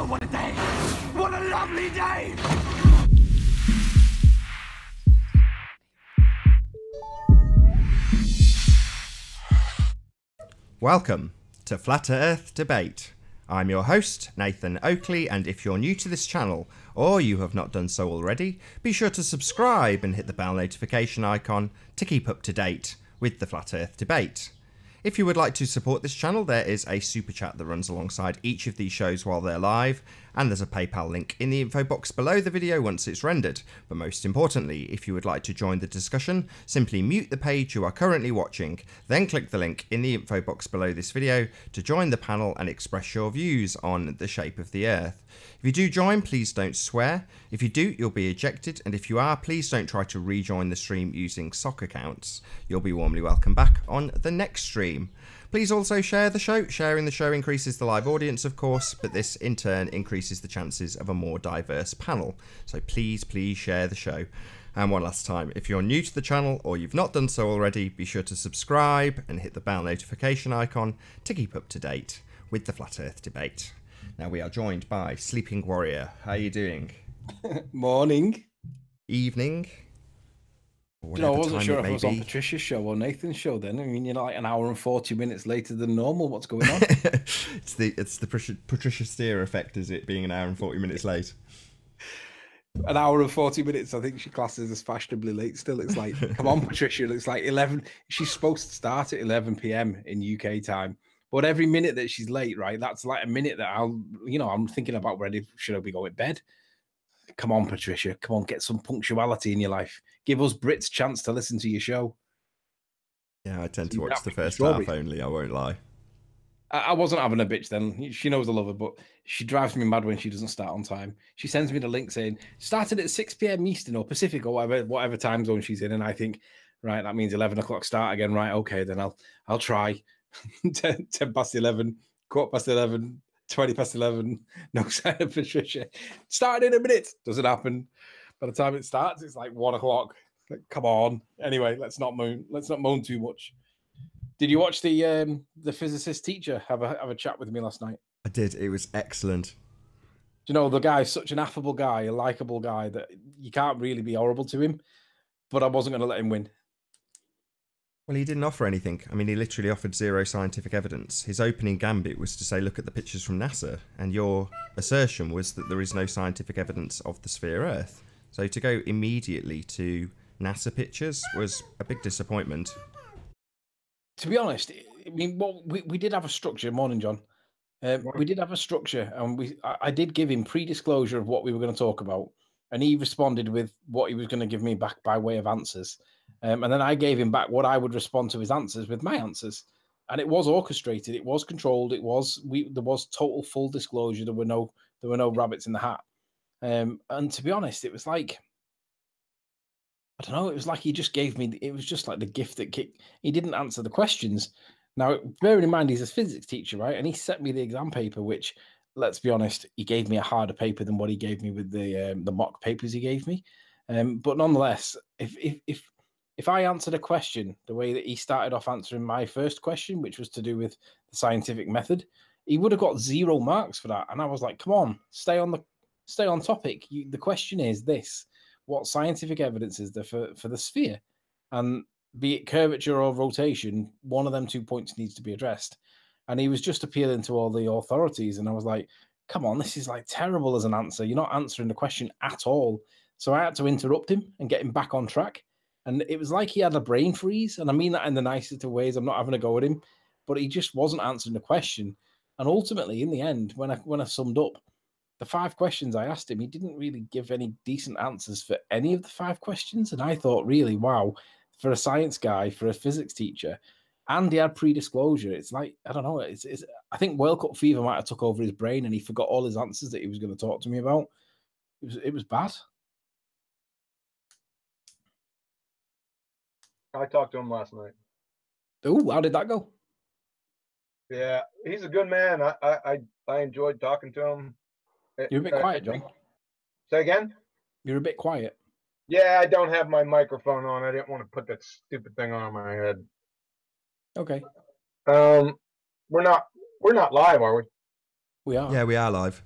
Oh, what a day! What a lovely day! Welcome to Flat Earth Debate. I'm your host, Nathan Oakley, and if you're new to this channel, or you have not done so already, be sure to subscribe and hit the bell notification icon to keep up to date with the Flat Earth Debate. If you would like to support this channel, there is a super chat that runs alongside each of these shows while they're live, and there's a PayPal link in the info box below the video once it's rendered. But most importantly, if you would like to join the discussion, simply mute the page you are currently watching, then click the link in the info box below this video to join the panel and express your views on the shape of the Earth. If you do join, please don't swear. If you do, you'll be ejected, and if you are, please don't try to rejoin the stream using sock accounts. You'll be warmly welcome back on the next stream. Please also share the show. Sharing the show increases the live audience, of course, but this in turn increases the chances of a more diverse panel. So please share the show. And one last time, if you're new to the channel or you've not done so already, be sure to subscribe and hit the bell notification icon to keep up to date with the Flat Earth Debate. Now we are joined by Sleeping Warrior. How are you doing? Morning. Evening. I wasn't sure if I was on Patricia's show or Nathan's show then. I mean, you're like an hour and 40 minutes later than normal. What's going on? It's the Patricia Steer effect, is it, being an hour and 40 minutes late? An hour and 40 minutes, I think she classes as fashionably late still. It's like, come on, Patricia. It's like 11. She's supposed to start at 11 p.m. in UK time. But every minute that she's late, right, that's like a minute that I'm thinking about should I be going to bed? Come on, Patricia. Come on, get some punctuality in your life. Give us Brits a chance to listen to your show. Yeah, I tend to watch the first half only, I won't lie. I wasn't having a bitch then. She knows I love her, but she drives me mad when she doesn't start on time. She sends me the link saying, started at 6 p.m. Eastern or Pacific or whatever time zone she's in. And I think, right, that means 11 o'clock start again. Right, okay, then I'll try. 10 past 11, quarter past 11, 20 past 11, no sign of Patricia. Started in a minute. Doesn't happen. By the time it starts, it's like 1 o'clock. Like, come on. Anyway, let's not moan too much. Did you watch the physicist teacher have a chat with me last night? I did. It was excellent. Do you know, the guy's such an affable guy, a likable guy that you can't really be horrible to him, but I wasn't going to let him win. Well, he didn't offer anything. I mean, he literally offered zero scientific evidence. His opening gambit was to say, look at the pictures from NASA, and your assertion was that there is no scientific evidence of the sphere Earth. So to go immediately to NASA pictures was a big disappointment. To be honest, I mean, we did have a structure. Morning, John. We did have a structure, and I did give him pre-disclosure of what we were going to talk about, and he responded with what he was going to give me back by way of answers. And then I gave him back what I would respond to his answers with my answers. And it was orchestrated. It was controlled. There was total full disclosure. There were no rabbits in the hat. And to be honest, it was like, I don't know, it was like he just gave me, it was just like the gift that kicked. He didn't answer the questions. Now, bearing in mind, he's a physics teacher, right? And he set me the exam paper, which, let's be honest, he gave me a harder paper than what he gave me with the mock papers he gave me. But nonetheless, if I answered a question the way that he started off answering my first question, which was to do with the scientific method, he would have got 0 marks for that. And I was like, come on, stay on topic. The question is this: what scientific evidence is there for the sphere? And be it curvature or rotation, one of them 2 points needs to be addressed. And he was just appealing to all the authorities. And I was like, come on, this is like terrible as an answer. You're not answering the question at all. So I had to interrupt him and get him back on track. And it was like he had a brain freeze. And I mean that in the nicest of ways. I'm not having a go at him, but he just wasn't answering the question. And ultimately, in the end, when I summed up the 5 questions I asked him, he didn't really give any decent answers for any of the 5 questions. And I thought, really, wow, for a science guy, for a physics teacher, and he had pre-disclosure. It's like, I don't know. I think World Cup fever might have took over his brain and he forgot all his answers that he was going to talk to me about. It was bad. I talked to him last night. Oh, how did that go? Yeah, he's a good man. I enjoyed talking to him. You're a bit quiet, John. Say again? You're a bit quiet. Yeah, I don't have my microphone on. I didn't want to put that stupid thing on my head. Okay. We're not live, are we? We are. Yeah, we are live.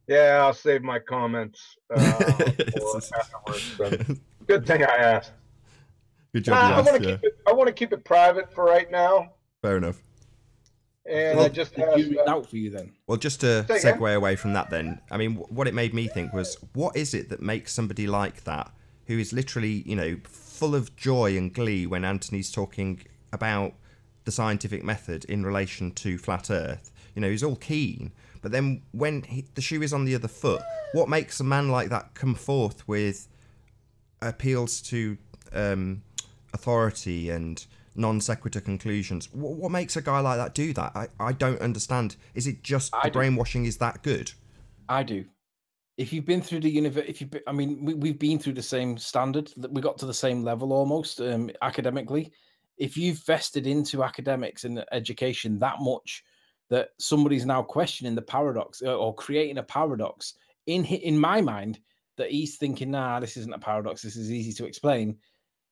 Yeah, I'll save my comments for afterwards. So good thing I asked. Good job. I want to keep it private for right now. Fair enough. And Well, I just did asked, you read out for you then? Well, just to Say again? segue away from that then, I mean, what it made me think was, what is it that makes somebody like that, who is literally, you know, full of joy and glee when Anthony's talking about the scientific method in relation to flat Earth, you know, he's all keen, but then when the shoe is on the other foot, what makes a man like that come forth with appeals to authority and non sequitur conclusions? What makes a guy like that do that? I don't understand. Is it just the brainwashing is that good? I do. If you've been through the university, I mean, we've been through the same standard. We got to the same level almost academically. If you've vested into academics and education that much that somebody's now questioning the paradox or creating a paradox in my mind, that he's thinking, nah, this isn't a paradox. This is easy to explain,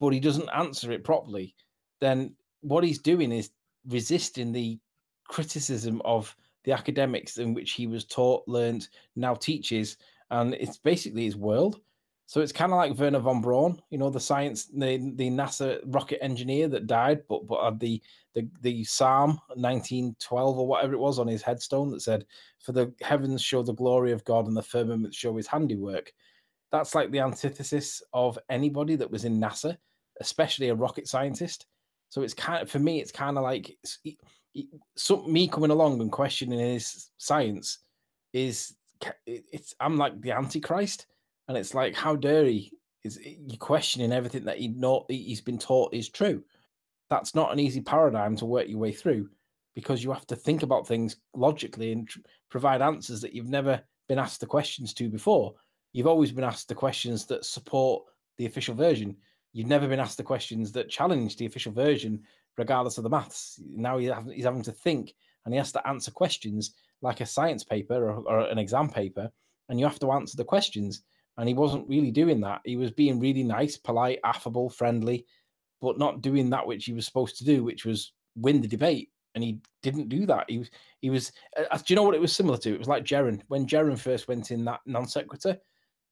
but he doesn't answer it properly. Then what he's doing is resisting the criticism of the academics in which he was taught, learned, now teaches, and it's basically his world. So it's kind of like Wernher von Braun, you know, the NASA rocket engineer that died, but had the Psalm 1912 or whatever it was on his headstone that said, "For the heavens show the glory of God, and the firmament show His handiwork." That's like the antithesis of anybody that was in NASA, especially a rocket scientist. So it's kind of, for me, it's kind of like me coming along and questioning his science I'm like the Antichrist, and it's like, how dare he? You're questioning everything that he's been taught is true. That's not an easy paradigm to work your way through, because you have to think about things logically and provide answers that you've never been asked the questions to before. You've always been asked the questions that support the official version. You've never been asked the questions that challenge the official version, regardless of the maths. Now he's having to think, and he has to answer questions like a science paper or an exam paper, and you have to answer the questions. And he wasn't really doing that. He was being really nice, polite, affable, friendly, but not doing that which he was supposed to do, which was win the debate. And he didn't do that. He was. Do you know what it was similar to? It was like Jeren. When Jeren first went in that non sequitur,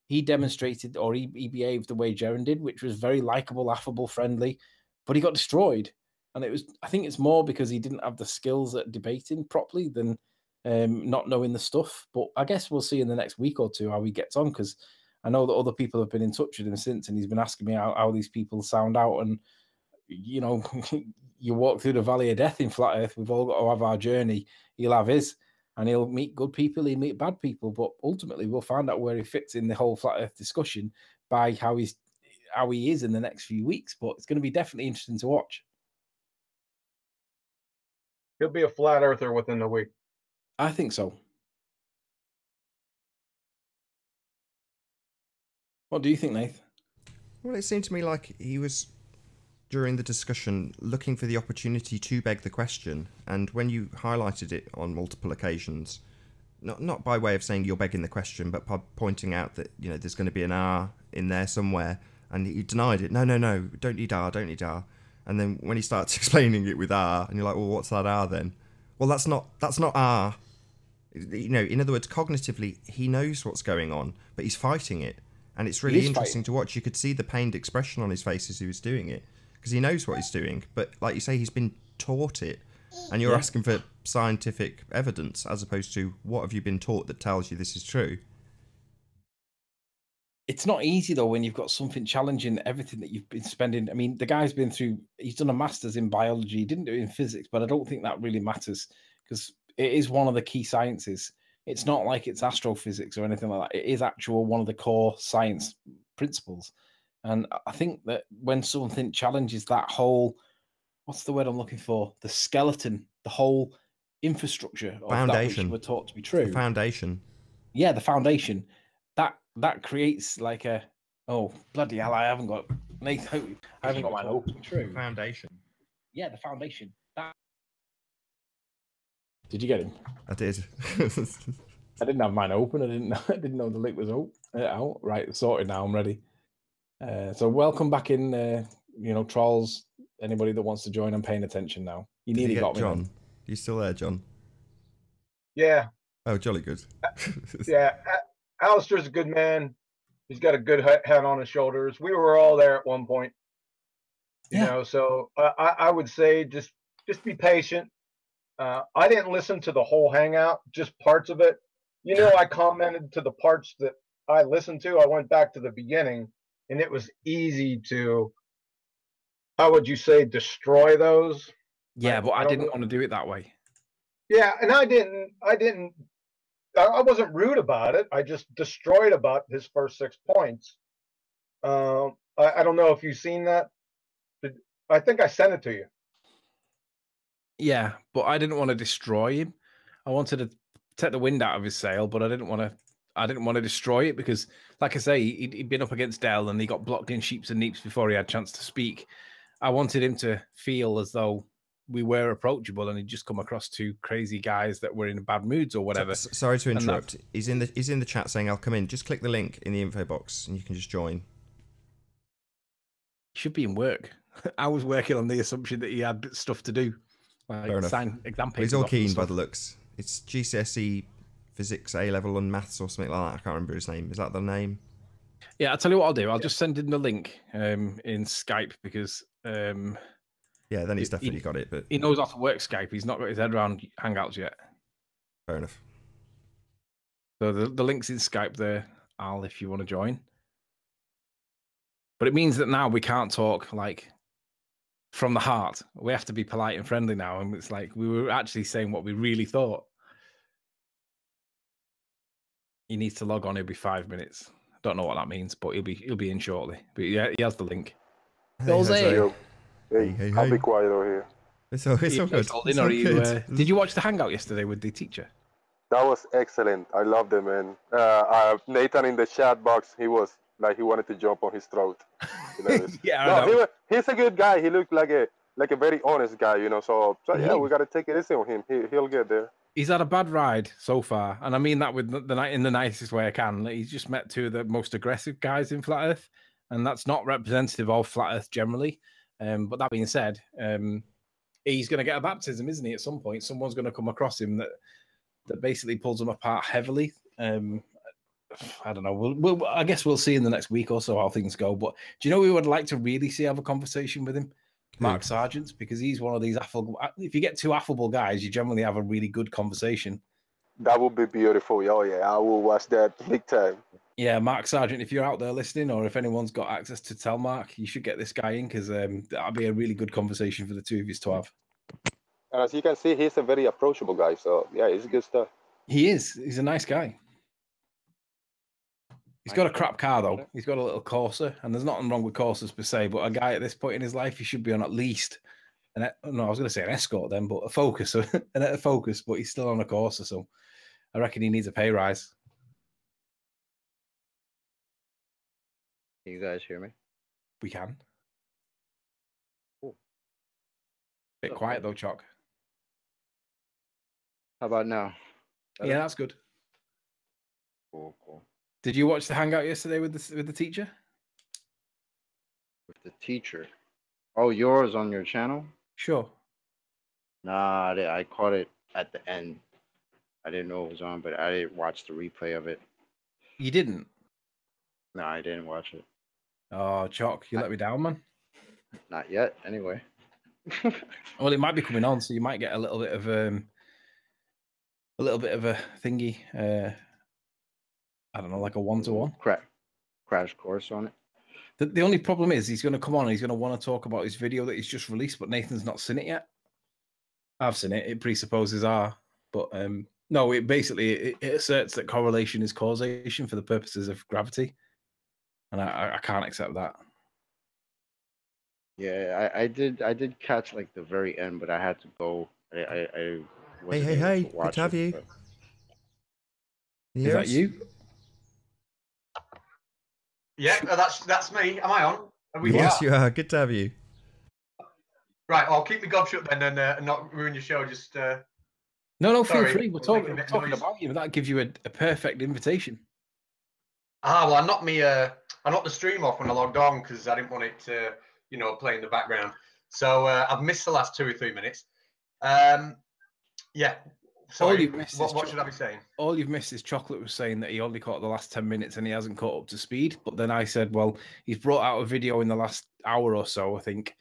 he demonstrated, or he behaved the way Jeren did, which was very likable, affable, friendly, but he got destroyed. And I think it's more because he didn't have the skills at debating properly than not knowing the stuff. But I guess we'll see in the next week or two how he gets on, because I know that other people have been in touch with him since, and he's been asking me how these people sound out. And, you know, you walk through the valley of death in flat Earth. We've all got to have our journey. He'll have his. And he'll meet good people, he'll meet bad people, but ultimately we'll find out where he fits in the whole flat Earth discussion by how he is in the next few weeks. But it's going to be definitely interesting to watch. He'll be a flat earther within the week. I think so. What do you think, Nath? Well, it seemed to me like he was, during the discussion, looking for the opportunity to beg the question, and when you highlighted it on multiple occasions, not by way of saying you're begging the question, but by pointing out that, you know, there's going to be an R in there somewhere, and he denied it. No, don't need R, don't need R. And then when he starts explaining it with R, and you're like, well, what's that R then? Well, that's not R. You know, in other words, cognitively, he knows what's going on, but he's fighting it, and it's really interesting to watch. You could see the pained expression on his face as he was doing it, because he knows what he's doing, but like you say, he's been taught it, and you're asking for scientific evidence as opposed to what have you been taught that tells you this is true. It's not easy though when you've got something challenging everything that you've been spending. I mean, the guy's been through, he's done a master's in biology, he didn't do it in physics, but I don't think that really matters, because it is one of the key sciences. It's not like it's astrophysics or anything like that. It is actual one of the core science principles. And I think that when something challenges that whole, what's the word I'm looking for? The skeleton, the whole infrastructure of foundation. That which we're taught to be true. The foundation. Yeah, the foundation. That creates like a, oh, bloody hell, I haven't got mine open. True. Foundation. Yeah, the foundation. Did you get him? I did. I didn't have mine open. I didn't know the link was out. Right, sorted now. I'm ready. So welcome back in, you know, trolls. Anybody that wants to join, I'm paying attention now. You nearly got me. John, you still there, John? Yeah. Oh, jolly good. Yeah. Alistair's a good man. He's got a good head on his shoulders. We were all there at one point, you know. So I would say just be patient. I didn't listen to the whole hangout, just parts of it. You know, I commented to the parts that I listened to. I went back to the beginning, and it was easy to, how would you say, destroy those. Yeah, but I didn't want to do it that way. Yeah, and I wasn't rude about it. I just destroyed about his first 6 points. I don't know if you've seen that. I think I sent it to you. Yeah, but I didn't want to destroy him. I wanted to take the wind out of his sail, but I didn't want to destroy it because, like I say, he'd been up against Dell and he got blocked in sheeps and neeps before he had a chance to speak. I wanted him to feel as though we were approachable, and he'd just come across 2 crazy guys that were in bad moods or whatever. Sorry to interrupt. He's in the chat saying I'll come in. Just click the link in the info box and you can just join. He should be in work. I was working on the assumption that he had stuff to do. Like sign exam papers. He's all keen by the looks. It's GCSE Physics A level and Maths or something like that. I can't remember his name. Is that the name? Yeah, I'll tell you what I'll do. I'll just send him the link in Skype because yeah, then he's definitely got it. But he knows how to work Skype. He's not got his head around Hangouts yet. Fair enough. So the link's in Skype there, Al, if you want to join. But it means that now we can't talk like from the heart. We have to be polite and friendly now, and it's like we were actually saying what we really thought. He needs to log on. It'll be 5 minutes. Don't know what that means, but he'll be in shortly. But yeah, he has the link. Hey, I'll be quiet over here. It's all good. Did you watch the hangout yesterday with the teacher? That was excellent. I loved it, man. Nathan in the chat box, he was like he wanted to jump on his throat. Yeah, he's a good guy. He looked like a very honest guy, you know. So yeah, we got to take it easy on him. He'll get there. He's had a bad ride so far, and I mean that with in the nicest way I can. He's just met 2 of the most aggressive guys in Flat Earth, and that's not representative of Flat Earth generally. But that being said, he's going to get a baptism, isn't he? At some point, someone's going to come across him that basically pulls him apart heavily. I don't know. I guess we'll see in the next week or so how things go. But do you know we would like to really have a conversation with him? Mark Sargent, because he's one of these affable. If you get 2 affable guys, you generally have a really good conversation. That would be beautiful. Oh yeah, I will watch that big time. Yeah, Mark Sargent, if you're out there listening, or if anyone's got access to tell Mark, you should get this guy in because that'll be a really good conversation for the 2 of you to have. And as you can see, he's a very approachable guy. So yeah, it's good stuff. He is. He's a nice guy. He's got a crap car though. He's got a little Corsa, and there's nothing wrong with Corsas per se. But a guy at this point in his life, he should be on at least I was going to say an Escort then, but a Focus, a Focus. But he's still on a Corsa, so I reckon he needs a pay rise. Can you guys hear me? We can. Cool. Bit quiet though, Chalk. How about now? Yeah, that's good. Cool. Did you watch the hangout yesterday with the teacher? With the teacher? Oh, yours on your channel? Sure. Nah, I caught it at the end. I didn't know it was on, but I didn't watch the replay of it. You didn't? No, I didn't watch it. Oh, Chalk, you let me down, man. Not yet, anyway. Well, it might be coming on, so you might get a little bit of a thingy. I don't know, like a 1-to-1 crash course on it. The only problem is he's going to come on and he's going to want to talk about his video that he's just released, but Nathan's not seen it yet. I've seen it. It presupposes R, but no, it asserts that correlation is causation for the purposes of gravity, and I can't accept that. Yeah, I did catch like the very end, but I had to go. I wasn't able Hey, to watch good to have it, you. but... Is that you? Yeah, that's me. Am I on? Yes, you are. Good to have you. Right, I'll keep the gob shut then and not ruin your show. Just No, feel sorry, free. We're talking noise. about you. That gives you a perfect invitation. well, I knocked the stream off when I logged on because I didn't want it to, play in the background. So I've missed the last 2 or 3 minutes. Yeah, Sorry, you've missed is what should I be saying? All you've missed is Chocolate was saying that he only caught the last 10 minutes and he hasn't caught up to speed. But then I said, well, he's brought out a video in the last hour or so, I think,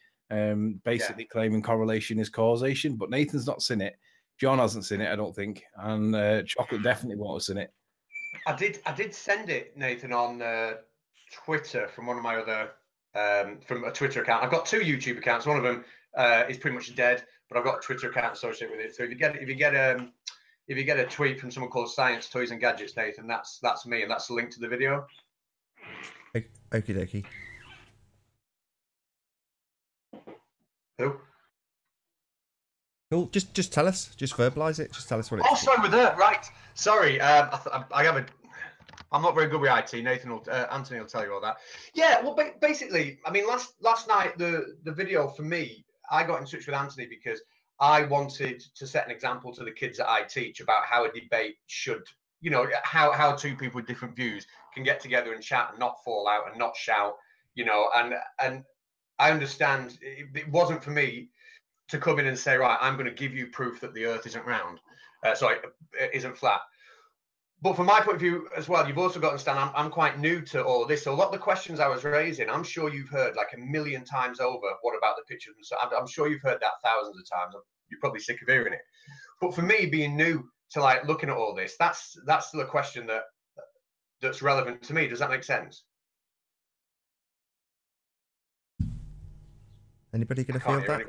basically claiming correlation is causation. But Nathan's not seen it. John hasn't seen it, I don't think. And Chocolate definitely won't have seen it. I did send it, Nathan, on Twitter from one of my other from a Twitter account. I've got 2 YouTube accounts. One of them is pretty much dead, but I've got a Twitter account associated with it. So if you get a tweet from someone called Science Toys and Gadgets, Nathan, that's me, and that's the link to the video. Okie dokie. Who? Cool. Just tell us. Just verbalize it. Just tell us what it is. Oh, sorry, we're there. Right. Sorry. I'm not very good with IT. Anthony will tell you all that. Yeah. Well, basically, I mean, last night the video for me, I got in touch with Anthony because I wanted to set an example to the kids that I teach about how a debate should, how 2 people with different views can get together and chat and not fall out and not shout, and I understand it wasn't for me to come in and say, right, I'm going to give you proof that the Earth isn't round, isn't flat. But from my point of view as well, you've also got to understand I'm quite new to all of this. So a lot of the questions I was raising, I'm sure you've heard like a million times over. What about the pictures? So I'm sure you've heard that thousands of times. You're probably sick of hearing it. But for me, being new to like looking at all this, that's still a question that's relevant to me. Does that make sense? Anybody gonna feel that?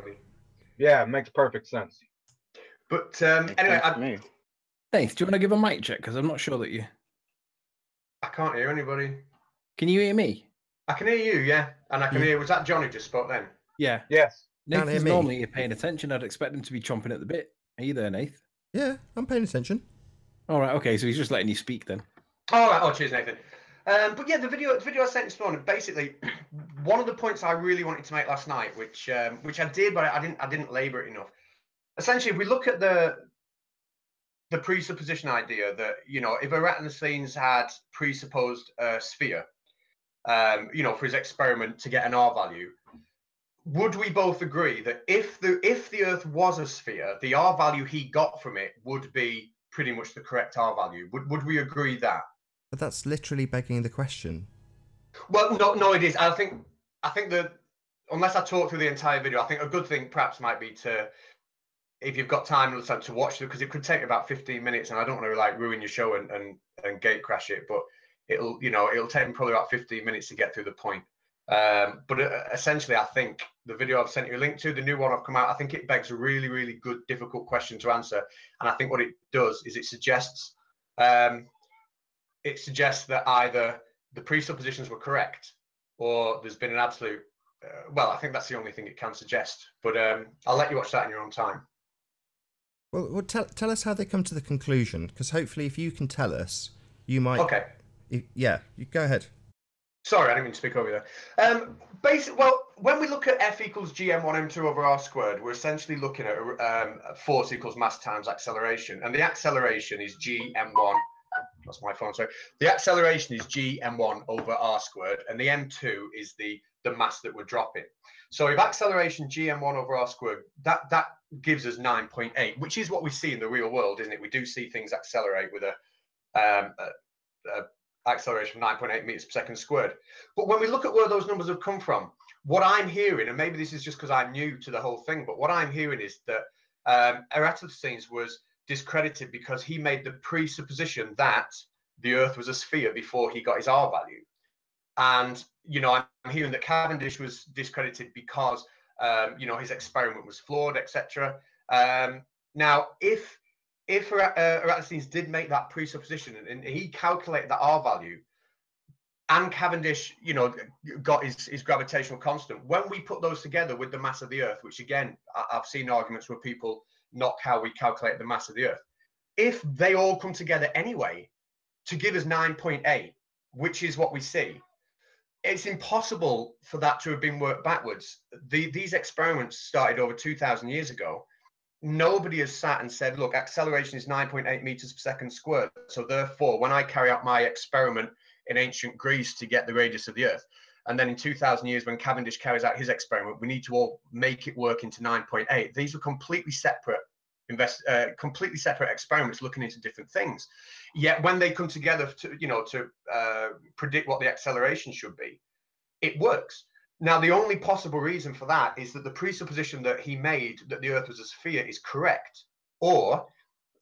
Yeah, it makes perfect sense. But anyway, Nath, do you want to give a mic check? Because I'm not sure that you... I can't hear anybody. Can you hear me? I can hear you, yeah. And I can hear... Was that Johnny just spoke then? Yeah. Yes. Nathan's normally paying attention. I'd expect him to be chomping at the bit. Are you there, Nath? Yeah, I'm paying attention. All right, okay. So he's just letting you speak then. All right. Oh, cheers, Nathan. But yeah, the video I sent this morning, basically, one of the points I really wanted to make last night, which I did, but I didn't labour it enough. Essentially, if we look at the presupposition idea that, if Eratosthenes had presupposed a sphere, for his experiment to get an R value, would we both agree that if the Earth was a sphere, the R value he got from it would be pretty much the correct R value? Would we agree that? But that's literally begging the question. Well, no, it is. I think that unless I talk through the entire video, I think a good thing perhaps might be to, if you've got time to watch it, because it could take about 15 minutes, and I don't want to like ruin your show and gate crash it, but it'll take me probably about 15 minutes to get through the point. But essentially, I think the video I've sent you a link to, the new one I've come out, I think it begs a really, really good, difficult question to answer. And I think what it does is it suggests that either the presuppositions were correct or there's been an absolute, I think that's the only thing it can suggest. But I'll let you watch that in your own time. Well, tell us how they come to the conclusion, because hopefully if you can tell us, you might... Okay. You go ahead. Sorry, I didn't mean to speak over you there. When we look at F equals gm1m2 over r squared, we're essentially looking at force equals mass times acceleration. And the acceleration is gm1. That's my phone, sorry. The acceleration is gm1 over r squared, and the m2 is the mass that we're dropping. So if acceleration gm1 over r squared, that gives us 9.8, which is what we see in the real world, isn't it? We do see things accelerate with a acceleration of 9.8 meters per second squared. But when we look at where those numbers have come from, what I'm hearing, and maybe this is just because I'm new to the whole thing, but what I'm hearing is that Eratosthenes was discredited because he made the presupposition that the Earth was a sphere before he got his R value. And, I'm hearing that Cavendish was discredited because, his experiment was flawed, etc. Now, if Eratosthenes did make that presupposition and he calculated that R value, and Cavendish, got his gravitational constant, when we put those together with the mass of the Earth, which again, I've seen arguments where people knock how we calculate the mass of the Earth, if they all come together anyway to give us 9.8, which is what we see, it's impossible for that to have been worked backwards. These experiments started over 2,000 years ago. Nobody has sat and said, look, acceleration is 9.8 meters per second squared. So therefore, when I carry out my experiment in ancient Greece to get the radius of the Earth, and then in 2,000 years, when Cavendish carries out his experiment, we need to all make it work into 9.8. These are completely separate completely separate experiments looking into different things. Yet when they come together to predict what the acceleration should be, it works. Now, the only possible reason for that is that the presupposition that he made that the Earth was a sphere is correct, or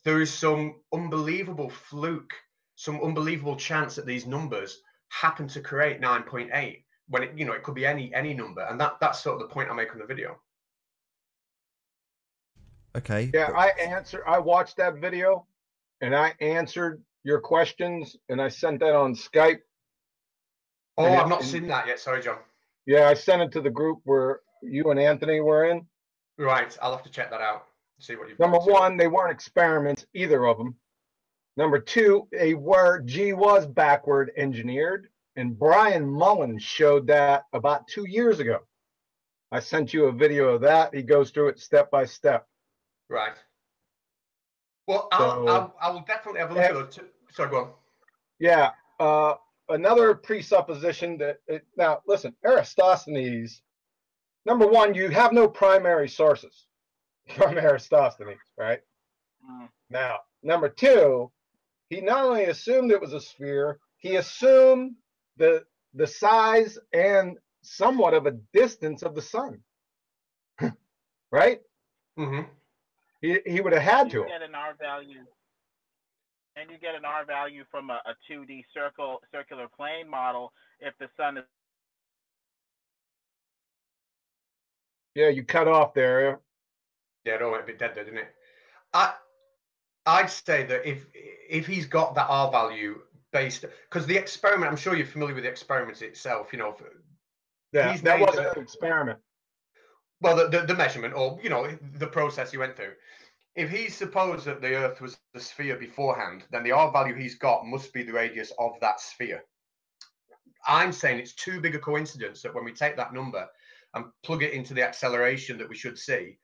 there is some unbelievable fluke, some unbelievable chance that these numbers happen to create 9.8 when it could be any number, and that's sort of the point I make on the video. Okay. Yeah, I watched that video, and I answered your questions, and I sent that on Skype. Oh, I've not seen that yet. Sorry, John. Yeah, I sent it to the group where you and Anthony were in. Right, I'll have to check that out. See what you've Number one, they weren't experiments, either of them. Number two, G was backward engineered, and Brian Mullins showed that about 2 years ago. I sent you a video of that. He goes through it step by step. Right. Well, I will definitely have a look at those. Sorry, go on. Yeah. Another presupposition now, listen, Eratosthenes, number one, you have no primary sources from Eratosthenes, right? Now, number two, he not only assumed it was a sphere, he assumed the size and somewhat of a distance of the sun, right? Mm-hmm. He would have had to. Get an R value. And you get an R value from a 2D circular plane model if the sun is. Yeah, you cut off there. Yeah, it all went a bit dead there, didn't it? I'd say that if he's got that R value based, because the experiment, I'm sure you're familiar with the experiment itself, Yeah, that wasn't an experiment. Well, the measurement, or the process he went through. If he supposed that the Earth was a sphere beforehand, then the R value he's got must be the radius of that sphere. I'm saying it's too big a coincidence that when we take that number and plug it into the acceleration that we should see,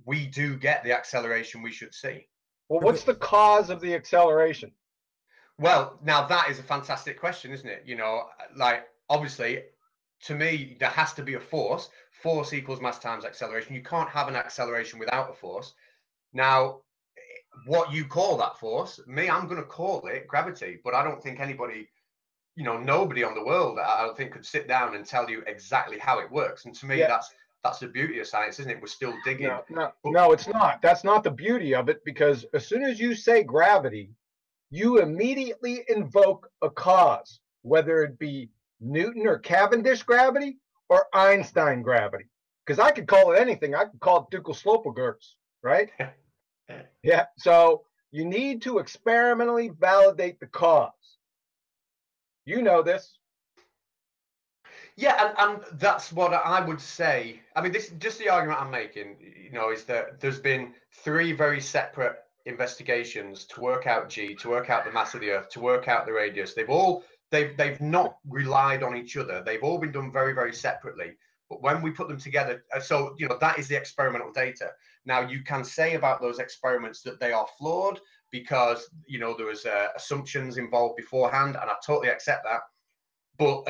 we do get the acceleration we should see. Well, what's the cause of the acceleration? Well, now that is a fantastic question, isn't it? Like, obviously, to me, there has to be a force. Force equals mass times acceleration. You can't have an acceleration without a force. Now, what you call that force, I'm going to call it gravity, but I don't think anybody, nobody on the world, I don't think could sit down and tell you exactly how it works. And to me, that's the beauty of science, isn't it? We're still digging. No, it's not. That's not the beauty of it, because as soon as you say gravity, you immediately invoke a cause, whether it be Newton or Cavendish gravity or Einstein gravity. Because I could call it anything. I could call it Ducal-Sloper-Gertz, right? Yeah. So you need to experimentally validate the cause. You know this. Yeah, and that's what I would say. I mean, this just the argument I'm making, is that there's been 3 very separate investigations to work out G, to work out the mass of the Earth, to work out the radius. They've not relied on each other. They've all been done very, very separately. But when we put them together, so that is the experimental data. Now, you can say about those experiments that they are flawed because there was assumptions involved beforehand, and I totally accept that. But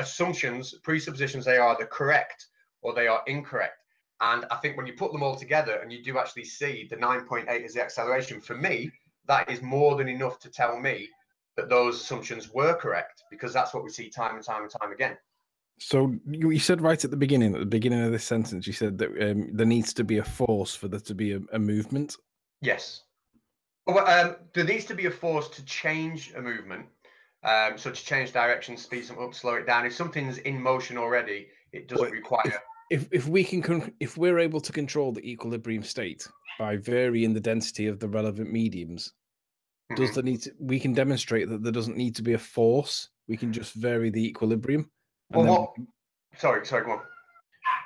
presuppositions, they are either correct or they are incorrect. And I think when you put them all together and you do actually see the 9.8 as the acceleration, for me, that is more than enough to tell me that those assumptions were correct, because that's what we see time and time and time again. So you said right at the beginning of this sentence, you said that there needs to be a force for there to be a movement. Yes. Well, there needs to be a force to change a movement. So to change direction, speed something up, slow it down. If something's in motion already, it doesn't require. If we're able to control the equilibrium state by varying the density of the relevant mediums, we can demonstrate that there doesn't need to be a force. We can just vary the equilibrium. Sorry, go on.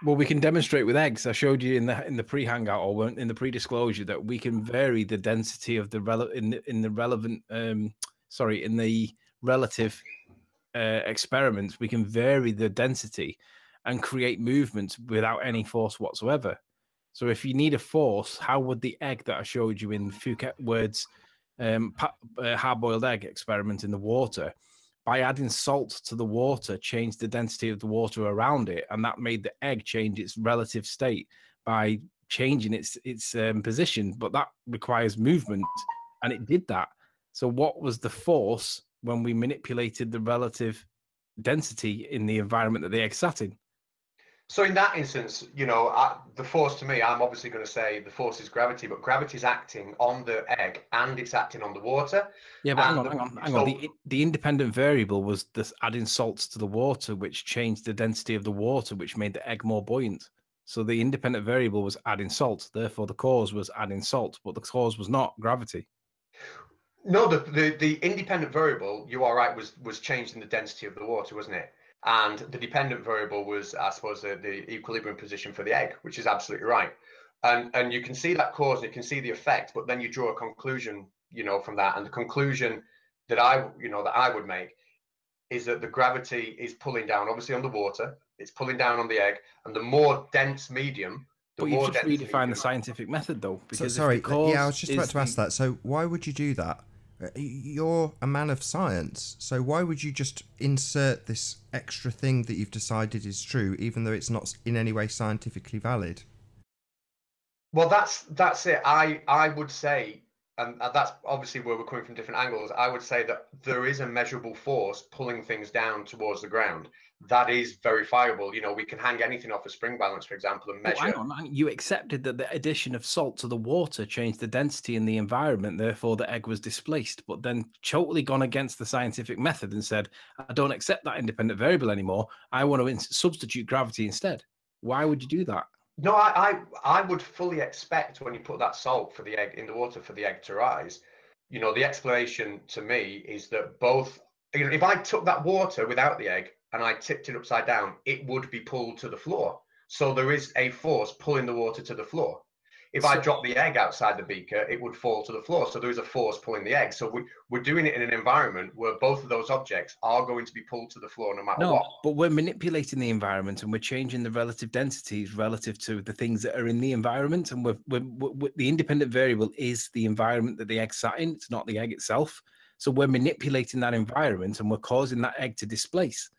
Well, we can demonstrate with eggs. I showed you in the pre-hangout or in the pre-disclosure that we can vary the density of the relative experiments. We can vary the density and create movements without any force whatsoever. So if you need a force, how would the egg that I showed you in Foucault Word's hard-boiled egg experiment in the water, by adding salt to the water, change the density of the water around it, and that made the egg change its relative state by changing its position, but that requires movement, and it did that. So what was the force when we manipulated the relative density in the environment that the egg sat in? So in that instance, you know, the force to me, I'm obviously going to say the force is gravity, but gravity is acting on the egg and it's acting on the water. Yeah, but hang on. The independent variable was this adding salts to the water, which changed the density of the water, which made the egg more buoyant. So the independent variable was adding salt. Therefore, the cause was adding salt, but the cause was not gravity. No, the independent variable, you are right, was changing the density of the water, wasn't it? And the dependent variable was, I suppose, the equilibrium position for the egg, which is absolutely right. And you can see that cause and you can see the effect, but then you draw a conclusion, you know, from that. And the conclusion that I would make is that the gravity is pulling down, obviously, on the water. It's pulling down on the egg, and the more dense medium, the but more you've just dense redefined medium. the scientific method, though. Because sorry, yeah, I was just about to ask that. So why would you do that? You're a man of science, so why would you just insert this extra thing that you've decided is true, even though it's not in any way scientifically valid? Well, that's it. I would say, and that's obviously where we're coming from different angles. I would say that there is a measurable force pulling things down towards the ground. That is verifiable. You know, we can hang anything off a spring balance, for example, and measure. Hang on. You accepted that the addition of salt to the water changed the density in the environment, therefore the egg was displaced, but then totally gone against the scientific method and said, I don't accept that independent variable anymore. I want to substitute gravity instead. Why would you do that? No, I would fully expect when you put that salt for the egg in the water for the egg to rise. You know, the explanation to me is that both, you know, if I took that water without the egg and I tipped it upside down, it would be pulled to the floor. So there is a force pulling the water to the floor. If I drop the egg outside the beaker, it would fall to the floor. So there is a force pulling the egg. So we're doing it in an environment where both of those objects are going to be pulled to the floor no matter what. But we're manipulating the environment and we're changing the relative densities relative to the things that are in the environment. And the independent variable is the environment that the egg sat in. It's not the egg itself. So we're manipulating that environment and we're causing that egg to displace.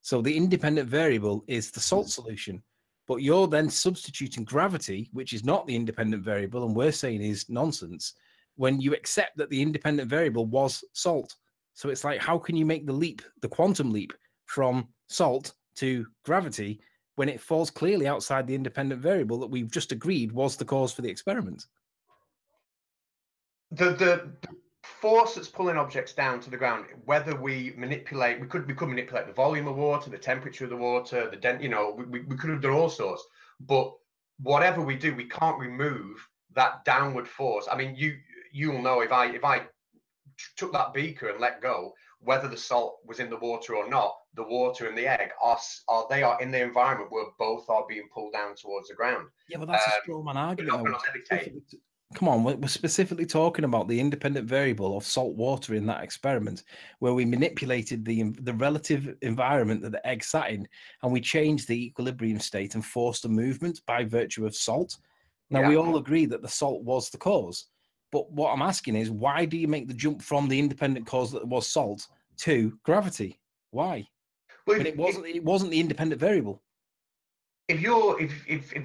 So the independent variable is the salt solution. But you're then substituting gravity, which is not the independent variable, and we're saying is nonsense, when you accept that the independent variable was salt. So it's like, how can you make the leap, the quantum leap from salt to gravity when it falls clearly outside the independent variable that we've just agreed was the cause for the experiment? The force that's pulling objects down to the ground, whether we manipulate, we could manipulate the volume of water, the temperature of the water, the dent, you know, we could have done all sorts, but whatever we do, we can't remove that downward force. I mean, you'll know if I took that beaker and let go, whether the salt was in the water or not, the water and the egg they are in the environment where both are being pulled down towards the ground. Yeah, but that's a straw man argument. Come on, we're specifically talking about the independent variable of salt water in that experiment, where we manipulated the relative environment that the egg sat in, and we changed the equilibrium state and forced a movement by virtue of salt. Now, we all agree that the salt was the cause, but what I'm asking is, why do you make the jump from the independent cause that was salt to gravity? Why? Well, but it wasn't the independent variable. If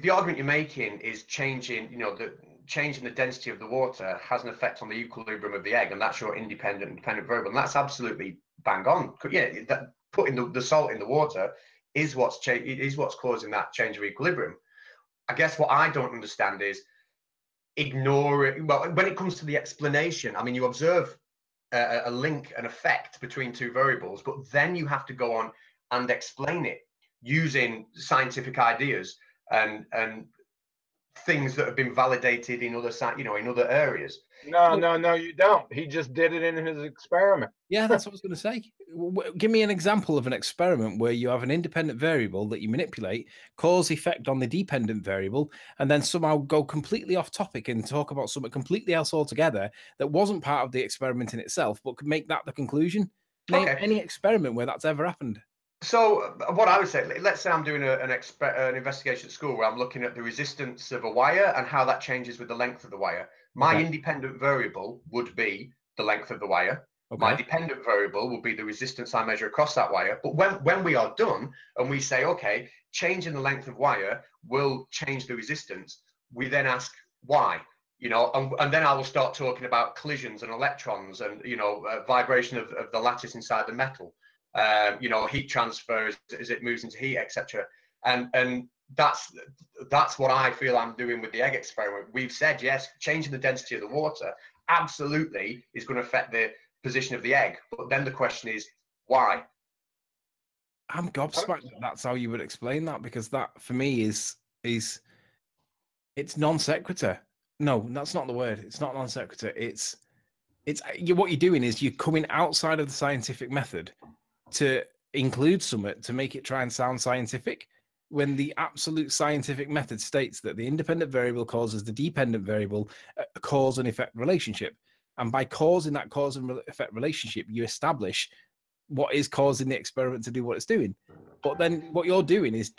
the argument you're making is changing, you know, changing the density of the water has an effect on the equilibrium of the egg, and that's your independent variable, and that's absolutely bang on. Yeah, that putting the salt in the water is what's causing that change of equilibrium. I guess what I don't understand is ignoring. Well, when it comes to the explanation, I mean, you observe a link, an effect between two variables, but then you have to go on and explain it using scientific ideas and things that have been validated in other areas. No, you don't. He just did it in his experiment. Yeah, that's what I was going to say. Give me an example of an experiment where you have an independent variable that you manipulate, cause effect on the dependent variable, and then somehow go completely off topic and talk about something completely else altogether that wasn't part of the experiment in itself, but could make that the conclusion. Name any experiment where that's ever happened. So what I would say, let's say I'm doing an investigation at school where I'm looking at the resistance of a wire and how that changes with the length of the wire. My independent variable would be the length of the wire. Okay. My dependent variable will be the resistance I measure across that wire. But when we are done and we say, okay, changing the length of wire will change the resistance, we then ask why. You know, and then I will start talking about collisions and electrons and, you know, vibration of the lattice inside the metal, you know, heat transfer as it moves into heat, etc. And that's what I feel I'm doing with the egg experiment. We've said, yes, changing the density of the water absolutely is going to affect the position of the egg. But then the question is, why? I'm gobsmacked that's how you would explain that, because that for me is it's non sequitur. No, that's not the word. It's not non sequitur. It's what you're doing is you're coming outside of the scientific method to include something to make it try and sound scientific, when the absolute scientific method states that the independent variable causes the dependent variable a cause and effect relationship. And by causing that cause and effect relationship, you establish what is causing the experiment to do what it's doing. But then what you're doing is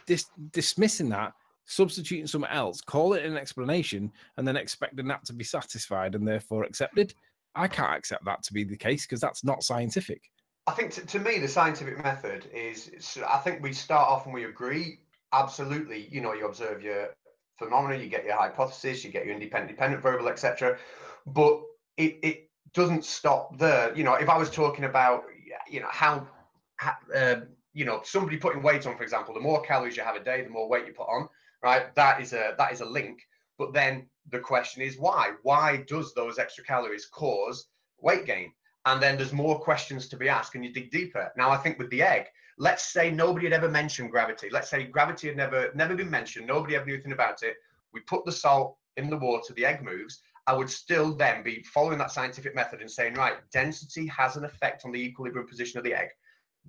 dismissing that, substituting something else, call it an explanation, and then expecting that to be satisfied and therefore accepted. I can't accept that to be the case, because that's not scientific. I think to me, the scientific method is, I think we start off and we agree, absolutely, you know, you observe your phenomena, you get your hypothesis, you get your independent variable, etc. But it doesn't stop there. You know, if I was talking about, you know, how you know, somebody putting weight on, for example, the more calories you have a day, the more weight you put on, right? That is a link. But then the question is why? Why does those extra calories cause weight gain? And then there's more questions to be asked, and you dig deeper. Now, I think with the egg, let's say nobody had ever mentioned gravity. Let's say gravity had never been mentioned. Nobody ever knew anything about it. We put the salt in the water, the egg moves. I would still then be following that scientific method and saying, right, density has an effect on the equilibrium position of the egg.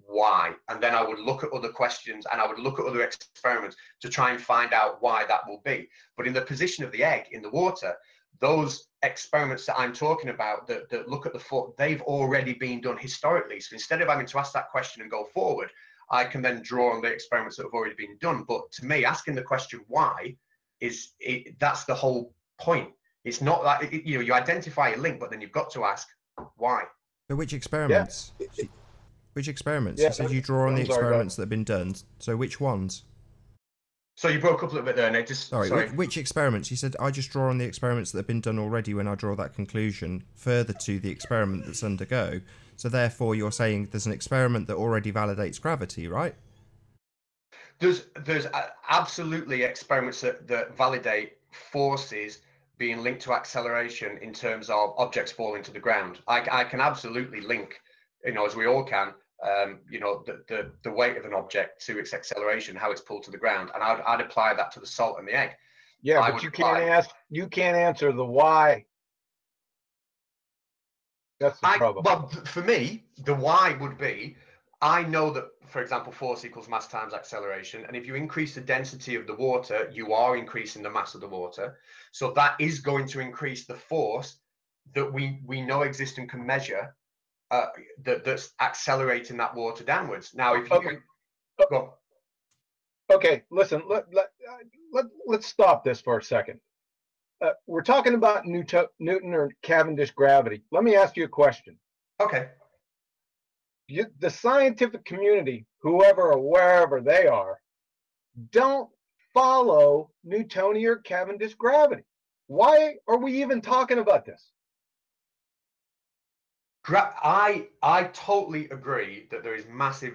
Why? And then I would look at other questions and I would look at other experiments to try and find out why that will be. But in the position of the egg in the water, those experiments that I'm talking about that look at the foot, they've already been done historically. So instead of having to ask that question and go forward, I can then draw on the experiments that have already been done. But to me, asking the question why that's the whole point. It's not that, you know, you identify a link, but then you've got to ask why. So which experiments? Yeah. Which experiments? Yeah. You said you draw on the experiments that have been done. So which ones? So you broke up a little bit there, Nate. Sorry. Which experiments? You said I just draw on the experiments that have been done already when I draw that conclusion further to the experiment that's undergo. So therefore you're saying there's an experiment that already validates gravity, right? There's absolutely experiments that validate forces being linked to acceleration in terms of objects falling to the ground. I can absolutely link, you know, as we all can, you know, the weight of an object to its acceleration, how it's pulled to the ground, and I'd apply that to the salt and the egg. Yeah, but you can't answer the why. That's the problem. Well, for me, the why would be, I know that, for example, force equals mass times acceleration. And if you increase the density of the water, you are increasing the mass of the water. So that is going to increase the force that we know exists and can measure, that's accelerating that water downwards. Now, if you okay, listen, let's stop this for a second. We're talking about Newton or Cavendish gravity. Let me ask you a question. Okay. The scientific community, whoever or wherever they are, don't follow Newtonian or Cavendish gravity. Why are we even talking about this? I totally agree that there is massive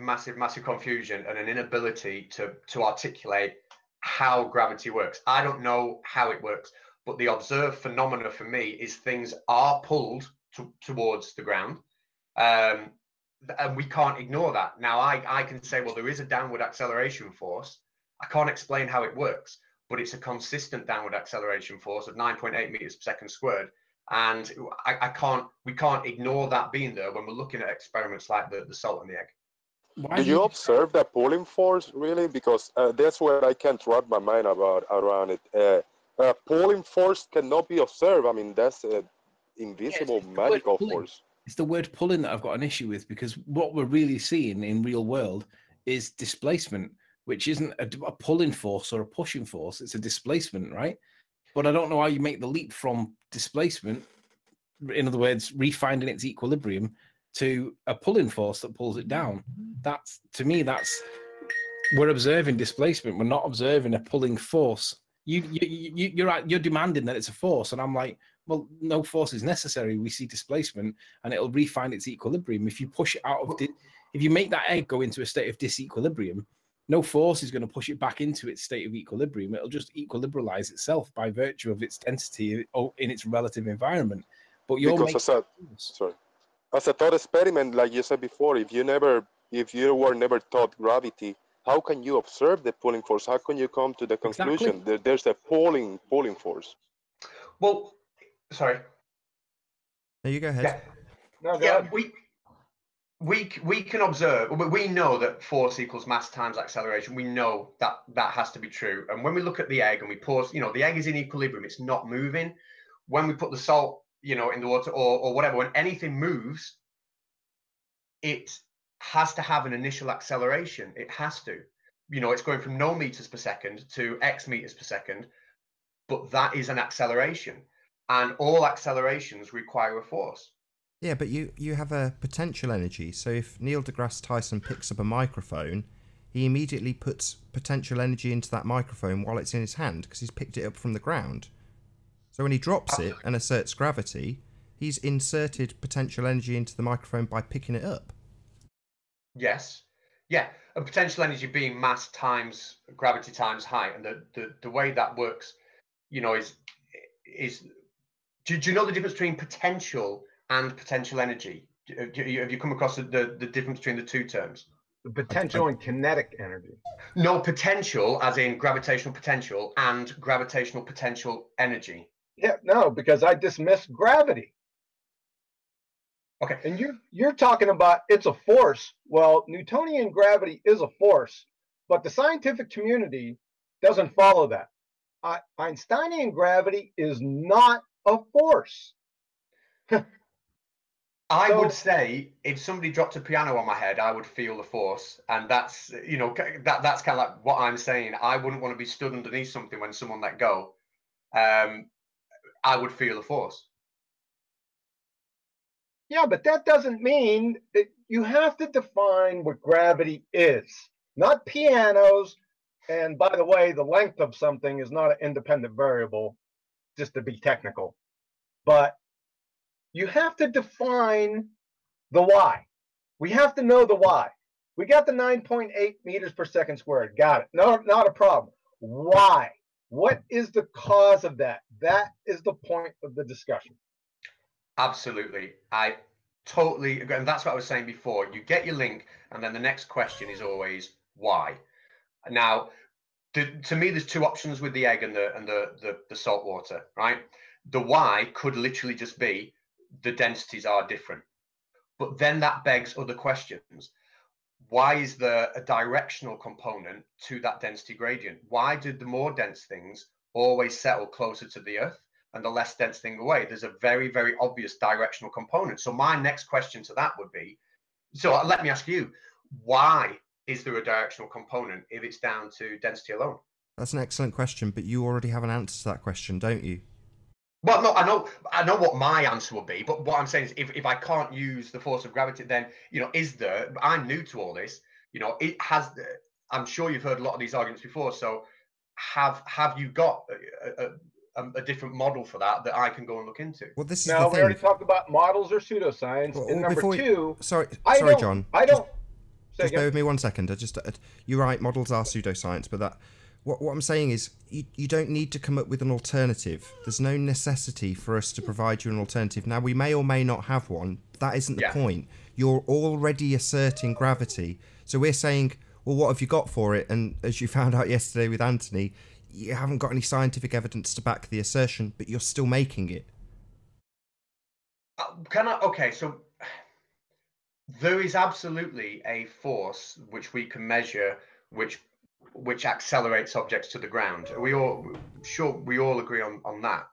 confusion and an inability to articulate how gravity works. I don't know how it works, but the observed phenomena for me is things are pulled towards the ground. And we can't ignore that. Now, I can say, well, there is a downward acceleration force. I can't explain how it works, but it's a consistent downward acceleration force of 9.8 meters per second squared. And we can't ignore that being there when we're looking at experiments like the salt and the egg. Do you observe the pulling force, really? Because that's where I can't wrap my mind around it. Pulling force cannot be observed. I mean, that's an invisible magical force. It's the word pulling that I've got an issue with, because what we're really seeing in real world is displacement, which isn't a pulling force or a pushing force. It's a displacement, right? But I don't know how you make the leap from displacement, in other words, refinding its equilibrium, to a pulling force that pulls it down. To me, we're observing displacement. We're not observing a pulling force. you're right. You're demanding that it's a force, and I'm like, well, no force is necessary. We see displacement, and it'll refine its equilibrium. If you push it out of, if you make that egg go into a state of disequilibrium, no force is going to push it back into its state of equilibrium. It'll just equilibralize itself by virtue of its density in its relative environment. But you're because as a thought experiment, like you said before, if you were never taught gravity, how can you observe the pulling force? How can you come to the conclusion that there's a pulling force? Well, sorry. No, you go ahead. Yeah, No, go ahead. we can observe. We know that force equals mass times acceleration. We know that has to be true. And when we look at the egg and we pause, the egg is in equilibrium. It's not moving. When we put the salt, in the water or whatever, when anything moves, it has to have an initial acceleration. It has to. It's going from no meters per second to X meters per second, but that is an acceleration. And all accelerations require a force. Yeah, but you have a potential energy. So if Neil deGrasse Tyson picks up a microphone, he immediately puts potential energy into that microphone while it's in his hand because he's picked it up from the ground. So when he drops it and asserts gravity, he's inserted potential energy into the microphone by picking it up. Yes. Yeah. And potential energy being mass times gravity times height. And the way that works, is do you know the difference between potential and potential energy? Have you come across the difference between the two terms? The potential and kinetic energy. No, potential as in gravitational potential and gravitational potential energy. Yeah, no, because I dismissed gravity. Okay. And you're talking about it's a force. Well, Newtonian gravity is a force, but the scientific community doesn't follow that. Einsteinian gravity is not a force. I would say if somebody dropped a piano on my head, I would feel the force. And that's, that's kind of like what I'm saying. I wouldn't want to be stood underneath something when someone let go. I would feel the force. Yeah, but that doesn't mean that you have to define what gravity is, not pianos. And by the way, the length of something is not an independent variable, just to be technical. But you have to define the why. We have to know the why. We got the 9.8 meters per second squared. Got it. No, not a problem. Why? What is the cause of that? That is the point of the discussion. Absolutely. I totally agree. And that's what I was saying before. You get your link, and then the next question is always why. Now, to me, there's two options with the egg and the salt water, right? The why could literally just be the densities are different. But then that begs other questions. Why is there a directional component to that density gradient? Why did the more dense things always settle closer to the Earth and the less dense thing away? There's a very, very obvious directional component. So my next question to that would be, so let me ask you, why is there a directional component if it's down to density alone? That's an excellent question, but you already have an answer to that question, don't you? Well, no, I know what my answer would be, but what I'm saying is if I can't use the force of gravity, then, is there, I'm new to all this, it has, I'm sure you've heard a lot of these arguments before. So have you got a different model for that I can go and look into? Well, this is now, the we thing. already talked about models or pseudoscience. Well, and number two, sorry, John. I don't. Just bear with me 1 second. You're right. Models are pseudoscience, but what I'm saying is you don't need to come up with an alternative. There's no necessity for us to provide you an alternative. Now, we may or may not have one. That isn't the point. You're already asserting gravity. So we're saying, well, what have you got for it? And as you found out yesterday with Anthony, you haven't got any scientific evidence to back the assertion, but you're still making it. Okay, so there is absolutely a force which we can measure, which accelerates objects to the ground. Are we all agree on that?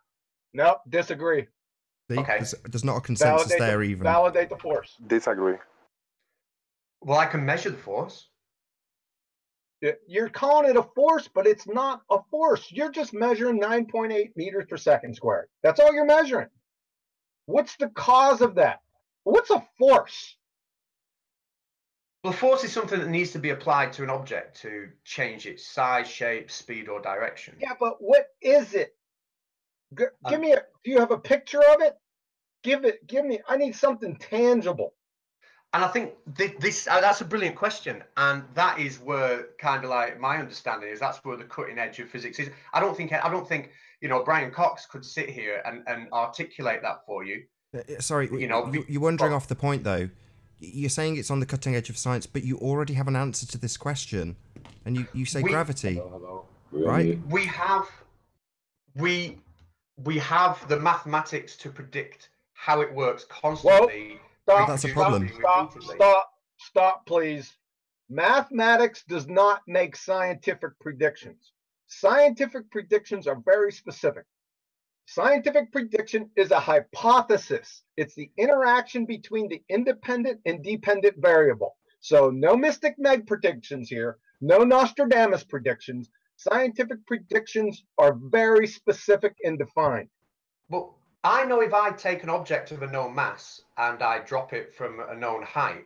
No, disagree. See, okay. There's not a consensus there even. Validate the force. Disagree. Well, I can measure the force. You're calling it a force, but it's not a force. You're just measuring 9.8 meters per second squared. That's all you're measuring. What's the cause of that? What's a force? Well, force is something that needs to be applied to an object to change its size, shape, speed, or direction. Yeah, but what is it? Give me do you have a picture of it? Give me, I need something tangible. And I think that's a brilliant question. And that is where kind of like my understanding is that's where the cutting edge of physics is. I don't think, you know, Brian Cox could sit here and articulate that for you. Sorry, you know, you're wandering off the point though. You're saying it's on the cutting edge of science, but you already have an answer to this question. And you say gravity. Hello. Right? We have the mathematics to predict how it works constantly. Well, that's a problem. Stop, please. Mathematics does not make scientific predictions. Scientific predictions are very specific. Scientific prediction is a hypothesis. It's the interaction between the independent and dependent variable. So no Mystic Meg predictions here, no Nostradamus predictions. Scientific predictions are very specific and defined. Well, I know if I take an object of a known mass and I drop it from a known height,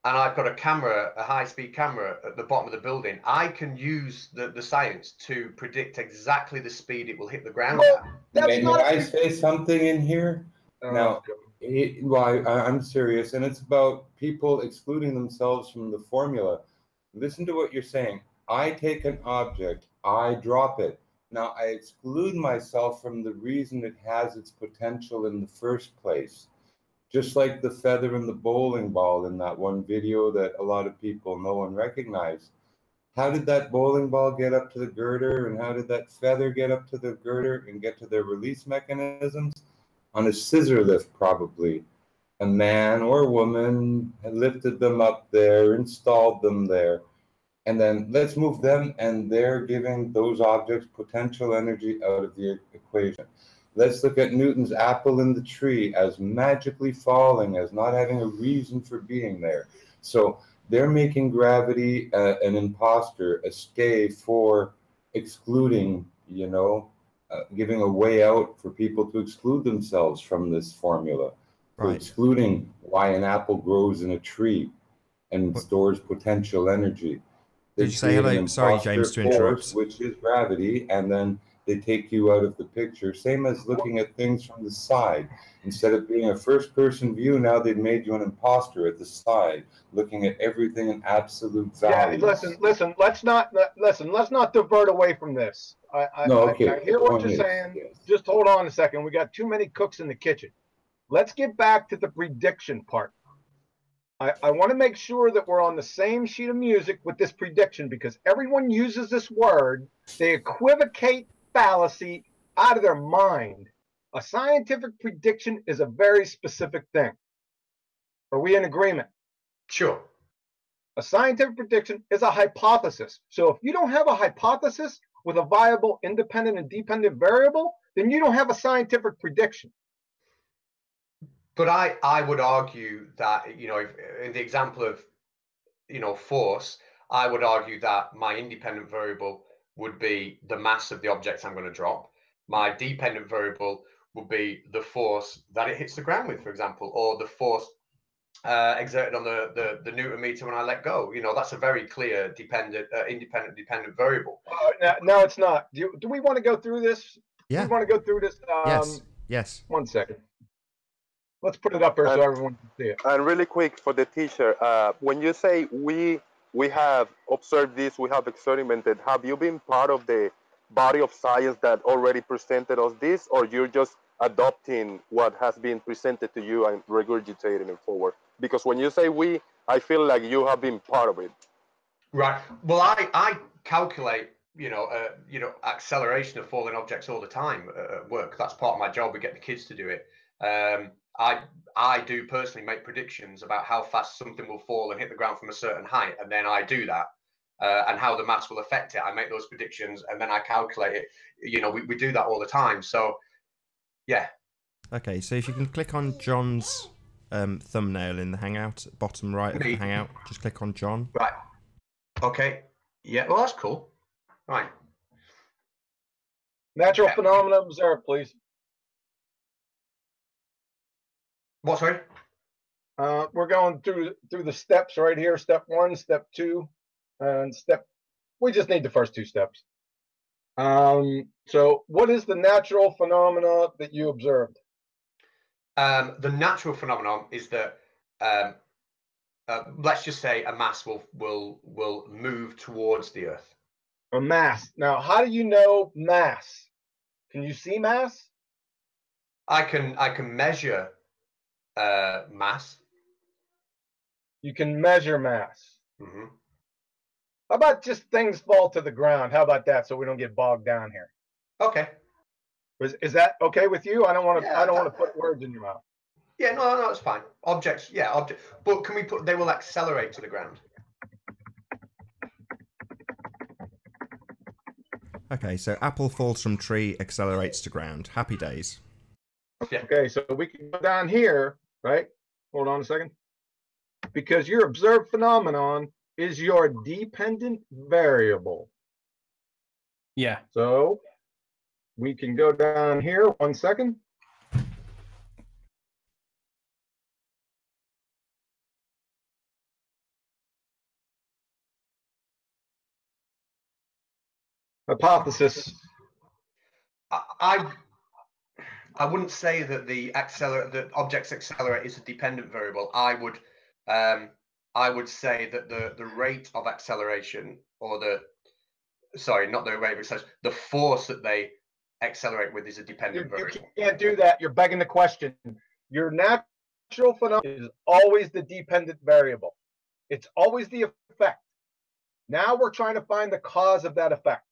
and I've got a camera, a high-speed camera at the bottom of the building, I can use the science to predict exactly the speed it will hit the ground at. May I say something in here? Now, I'm serious, and it's about people excluding themselves from the formula. Listen to what you're saying. I take an object, I drop it. Now, I exclude myself from the reason it has its potential in the first place. Just like the feather and the bowling ball in that one video that a lot of people know and recognize. How did that bowling ball get up to the girder, and how did that feather get up to the girder and get to their release mechanisms? On a scissor lift, probably. A man or woman had lifted them up there, installed them there. And then let's move them, and they're giving those objects potential energy out of the equation. Let's look at Newton's apple in the tree as magically falling, as not having a reason for being there. So they're making gravity an imposter, a stay for excluding, you know, giving a way out for people to exclude themselves from this formula, for excluding why an apple grows in a tree and stores potential energy. Did you say hello? Sorry, James, to interrupt. Which is gravity, and then they take you out of the picture. Same as looking at things from the side. Instead of being a first-person view, now they've made you an imposter at the side, looking at everything in absolute value. Yeah, listen. Let's not divert away from this. I hear what you're saying. Yes. Just hold on a second. We got too many cooks in the kitchen. Let's get back to the prediction part. I want to make sure that we're on the same sheet of music with this prediction, because everyone uses this word. They equivocate fallacy out of their mind. A scientific prediction is a very specific thing. Are we in agreement? Sure. A scientific prediction is a hypothesis. So if you don't have a hypothesis with a viable independent and dependent variable, then you don't have a scientific prediction. But I would argue that, you know, if, in the example of, you know, force, I would argue that my independent variable would be the mass of the object I'm going to drop. My dependent variable would be the force that it hits the ground with, for example, or the force exerted on the Newton meter when I let go. You know, that's a very clear independent dependent variable. No, it's not. Do we want to go through this? Yeah. Do we want to go through this? Yes. 1 second. Let's put it up there so everyone can see it. And really quick for the teacher, when you say we have observed this, we have experimented, have you been part of the body of science that already presented us this, or you're just adopting what has been presented to you and regurgitating it forward? Because when you say we, I feel like you have been part of it. Right. Well, I calculate, acceleration of falling objects all the time at work. That's part of my job. We get the kids to do it. I do personally make predictions about how fast something will fall and hit the ground from a certain height, and then I do that, and how the mass will affect it. I make those predictions, and then I calculate it. You know, we do that all the time. So, yeah. Okay, so if you can click on John's thumbnail in the Hangout, bottom right of the Hangout, just click on John. Right. Okay. Yeah. Well, that's cool. Right. Natural phenomena observed, please. What, sorry? We're going through the steps right here. Step 1, step 2, and we just need the first 2 steps. So what is the natural phenomena that you observed? The natural phenomenon is that let's just say a mass will move towards the Earth. A mass. Now, how do you know mass? Can you see mass? I can measure mass. You can measure mass. Mm-hmm. How about just things fall to the ground? How about that, so we don't get bogged down here? Okay. Is that okay with you? I don't want to put words in your mouth. Yeah, no, it's fine. Objects, yeah, but can we put they will accelerate to the ground? Okay, so apple falls from tree, accelerates to ground. Happy days. Yeah. Okay, so we can go down here, right? Hold on a second. Because your observed phenomenon is your dependent variable. Yeah. So we can go down here 1 second. Hypothesis. I wouldn't say that the objects accelerate is a dependent variable. I would say that the rate of acceleration, or not the rate of acceleration, the force that they accelerate with is a dependent variable. You can't do that. You're begging the question. Your natural phenomenon is always the dependent variable. It's always the effect. Now we're trying to find the cause of that effect.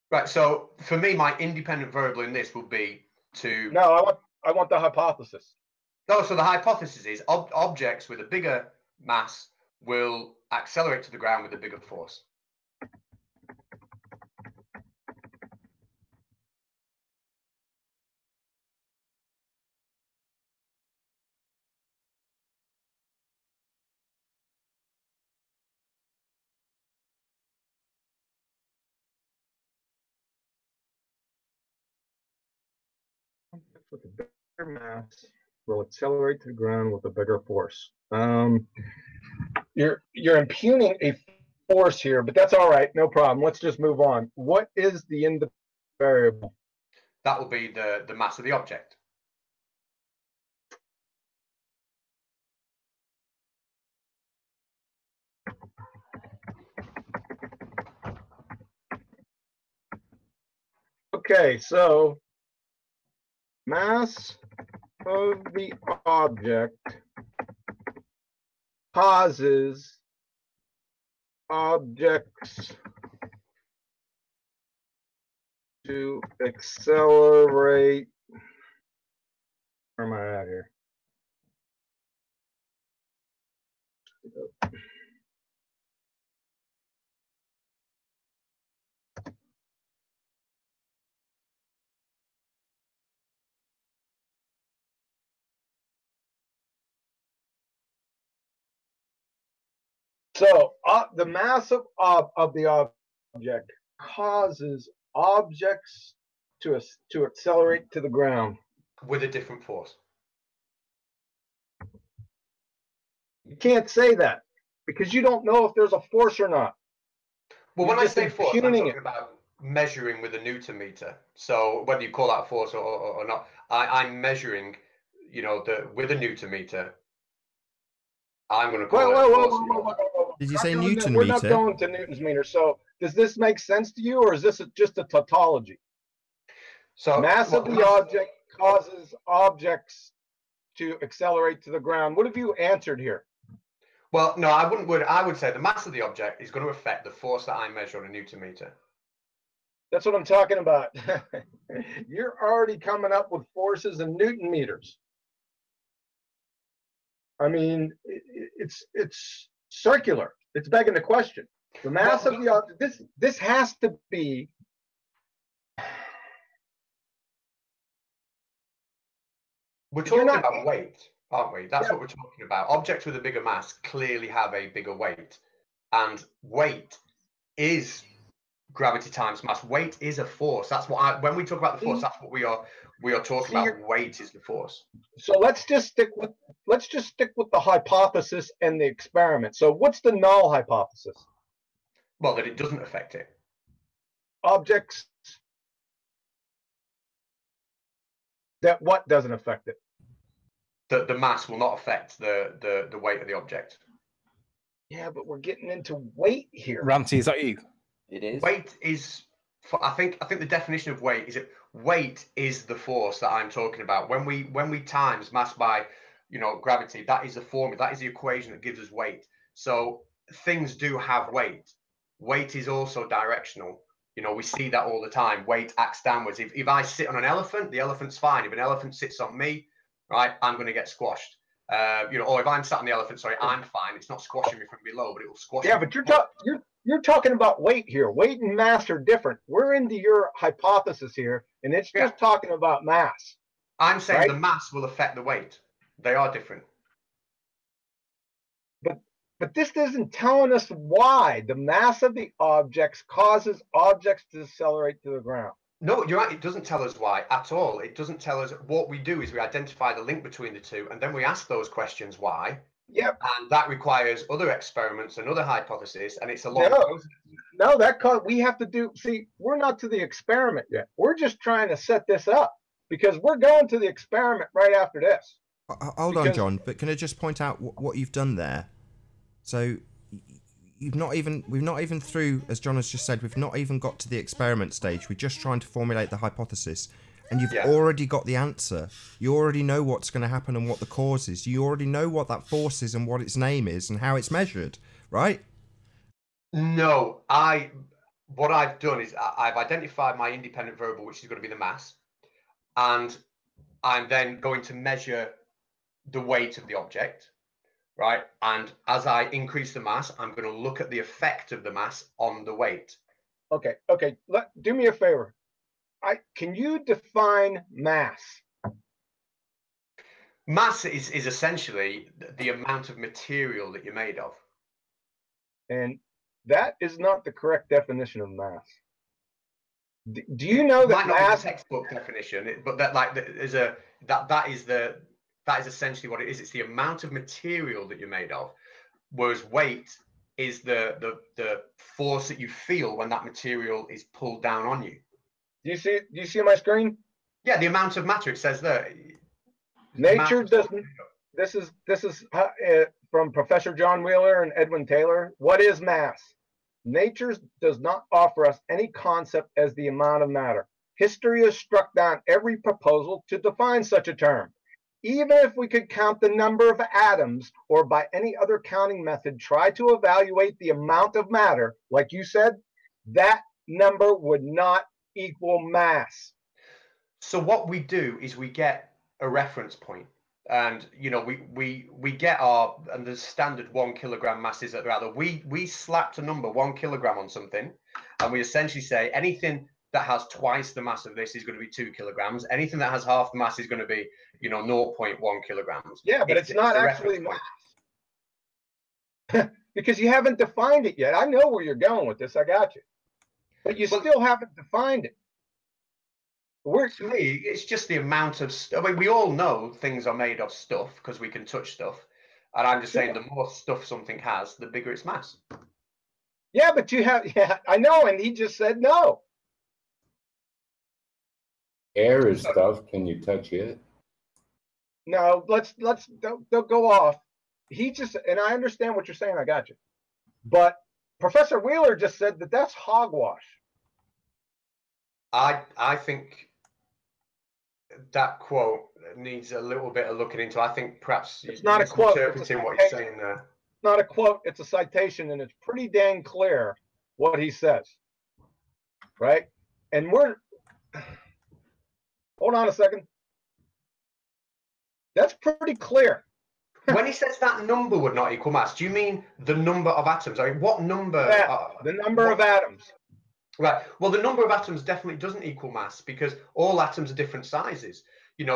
Right. So for me, my independent variable in this would be to. No, I want the hypothesis. No, so the hypothesis is objects with a bigger mass will accelerate to the ground with a bigger force. With a bigger mass will accelerate to the ground with a bigger force. You're impugning a force here, but that's all right, no problem. Let's just move on. What is the independent variable? That will be the mass of the object. Okay, so mass of the object causes objects to accelerate. Where am I at here? So the mass of the object causes objects to accelerate to the ground with a different force. You can't say that because you don't know if there's a force or not. Well, when I say force, I'm talking about measuring with a Newton meter. So whether you call that a force or not, I'm measuring, with a Newton meter. I'm going to call it a force. Did you say Newton meter? We're not going to Newton's meter. So does this make sense to you, or is this just a tautology? So mass of the object causes objects to accelerate to the ground. What have you answered here? Well, no, I wouldn't. I would say the mass of the object is going to affect the force that I measure on a Newton meter. That's what I'm talking about. You're already coming up with forces in Newton meters. I mean, it's circular. It's begging the question. The mass of the object. This has to be. We're talking about weight, aren't we? That's what we're talking about. Objects with a bigger mass clearly have a bigger weight, and weight is gravity times mass. Weight is a force. That's what when we talk about the force, that's what we are talking about. Weight is the force. So let's just stick with the hypothesis and the experiment. So what's the null hypothesis? Well, that it doesn't affect it. Objects that what doesn't affect it? That the mass will not affect the weight of the object. Yeah, but we're getting into weight here. Ranty, is that you? It is. Weight is, I think the definition of weight is that weight is the force that I'm talking about. When we times mass by, gravity, that is the formula, that is the equation that gives us weight. So things do have weight. Weight is also directional. We see that all the time. Weight acts downwards. If I sit on an elephant, the elephant's fine. If an elephant sits on me, right, I'm going to get squashed. Or if I'm sat on the elephant, sorry, I'm fine. It's not squashing me from below, but it will squash me. Yeah, but you're talking about weight here. Weight and mass are different. We're into your hypothesis here, and it's just talking about mass. I'm saying the mass will affect the weight. They are different. But this isn't telling us why the mass of the objects causes objects to decelerate to the ground. No, you're right. It doesn't tell us why at all. It doesn't tell us. What we do is we identify the link between the two, and then we ask those questions why. Yep. And that requires other experiments and other hypotheses, and it's a long process. No, we have to do. See, we're not to the experiment yet. We're just trying to set this up because we're going to the experiment right after this. Hold on, John. But can I just point out what you've done there? So we've not even through, as John has just said, we've not even got to the experiment stage. We're just trying to formulate the hypothesis. And you've already got the answer. You already know what's going to happen and what the cause is. You already know what that force is and what its name is and how it's measured, right? No, what I've done is I've identified my independent variable, which is going to be the mass. And I'm then going to measure the weight of the object. Right, and as I increase the mass, I'm going to look at the effect of the mass on the weight. Okay. Do me a favor. Can you define mass? Mass is essentially the amount of material that you're made of. And that is not the correct definition of mass. Do you know that mass? Textbook definition, but that is essentially what it is. It's the amount of material that you're made of, whereas weight is the force that you feel when that material is pulled down on you. Do you see my screen? Yeah, the amount of matter. It says there. Nature doesn't. This is from Professor John Wheeler and Edwin Taylor. What is mass? Nature does not offer us any concept as the amount of matter. History has struck down every proposal to define such a term. Even if we could count the number of atoms or by any other counting method try to evaluate the amount of matter, like you said, that number would not equal mass. So what we do is we get a reference point, and we get the standard 1 kilogram masses that are out there. We slapped a number 1 kilogram on something, and we essentially say anything that has twice the mass of this is going to be 2 kilograms. Anything that has half the mass is going to be, 0.1 kilograms. Yeah, but it's not actually mass. Because you haven't defined it yet. I know where you're going with this. I got you. But you still haven't defined it. To me, it's just the amount of stuff. I mean, we all know things are made of stuff because we can touch stuff. And I'm just saying the more stuff something has, the bigger its mass. Yeah, but I know. And he just said no. Air is stuff. Can you touch it? No, don't go off. And I understand what you're saying. I got you. But Professor Wheeler just said that that's hogwash. I think that quote needs a little bit of looking into. I think perhaps it's not a quote. Interpreting what you're saying there. It's not a quote. It's a citation, and it's pretty dang clear what he says. Right? And hold on a second. That's pretty clear. When he says that number would not equal mass, do you mean the number of atoms? I mean, what number? The number of atoms. Right. Well, the number of atoms definitely doesn't equal mass because all atoms are different sizes.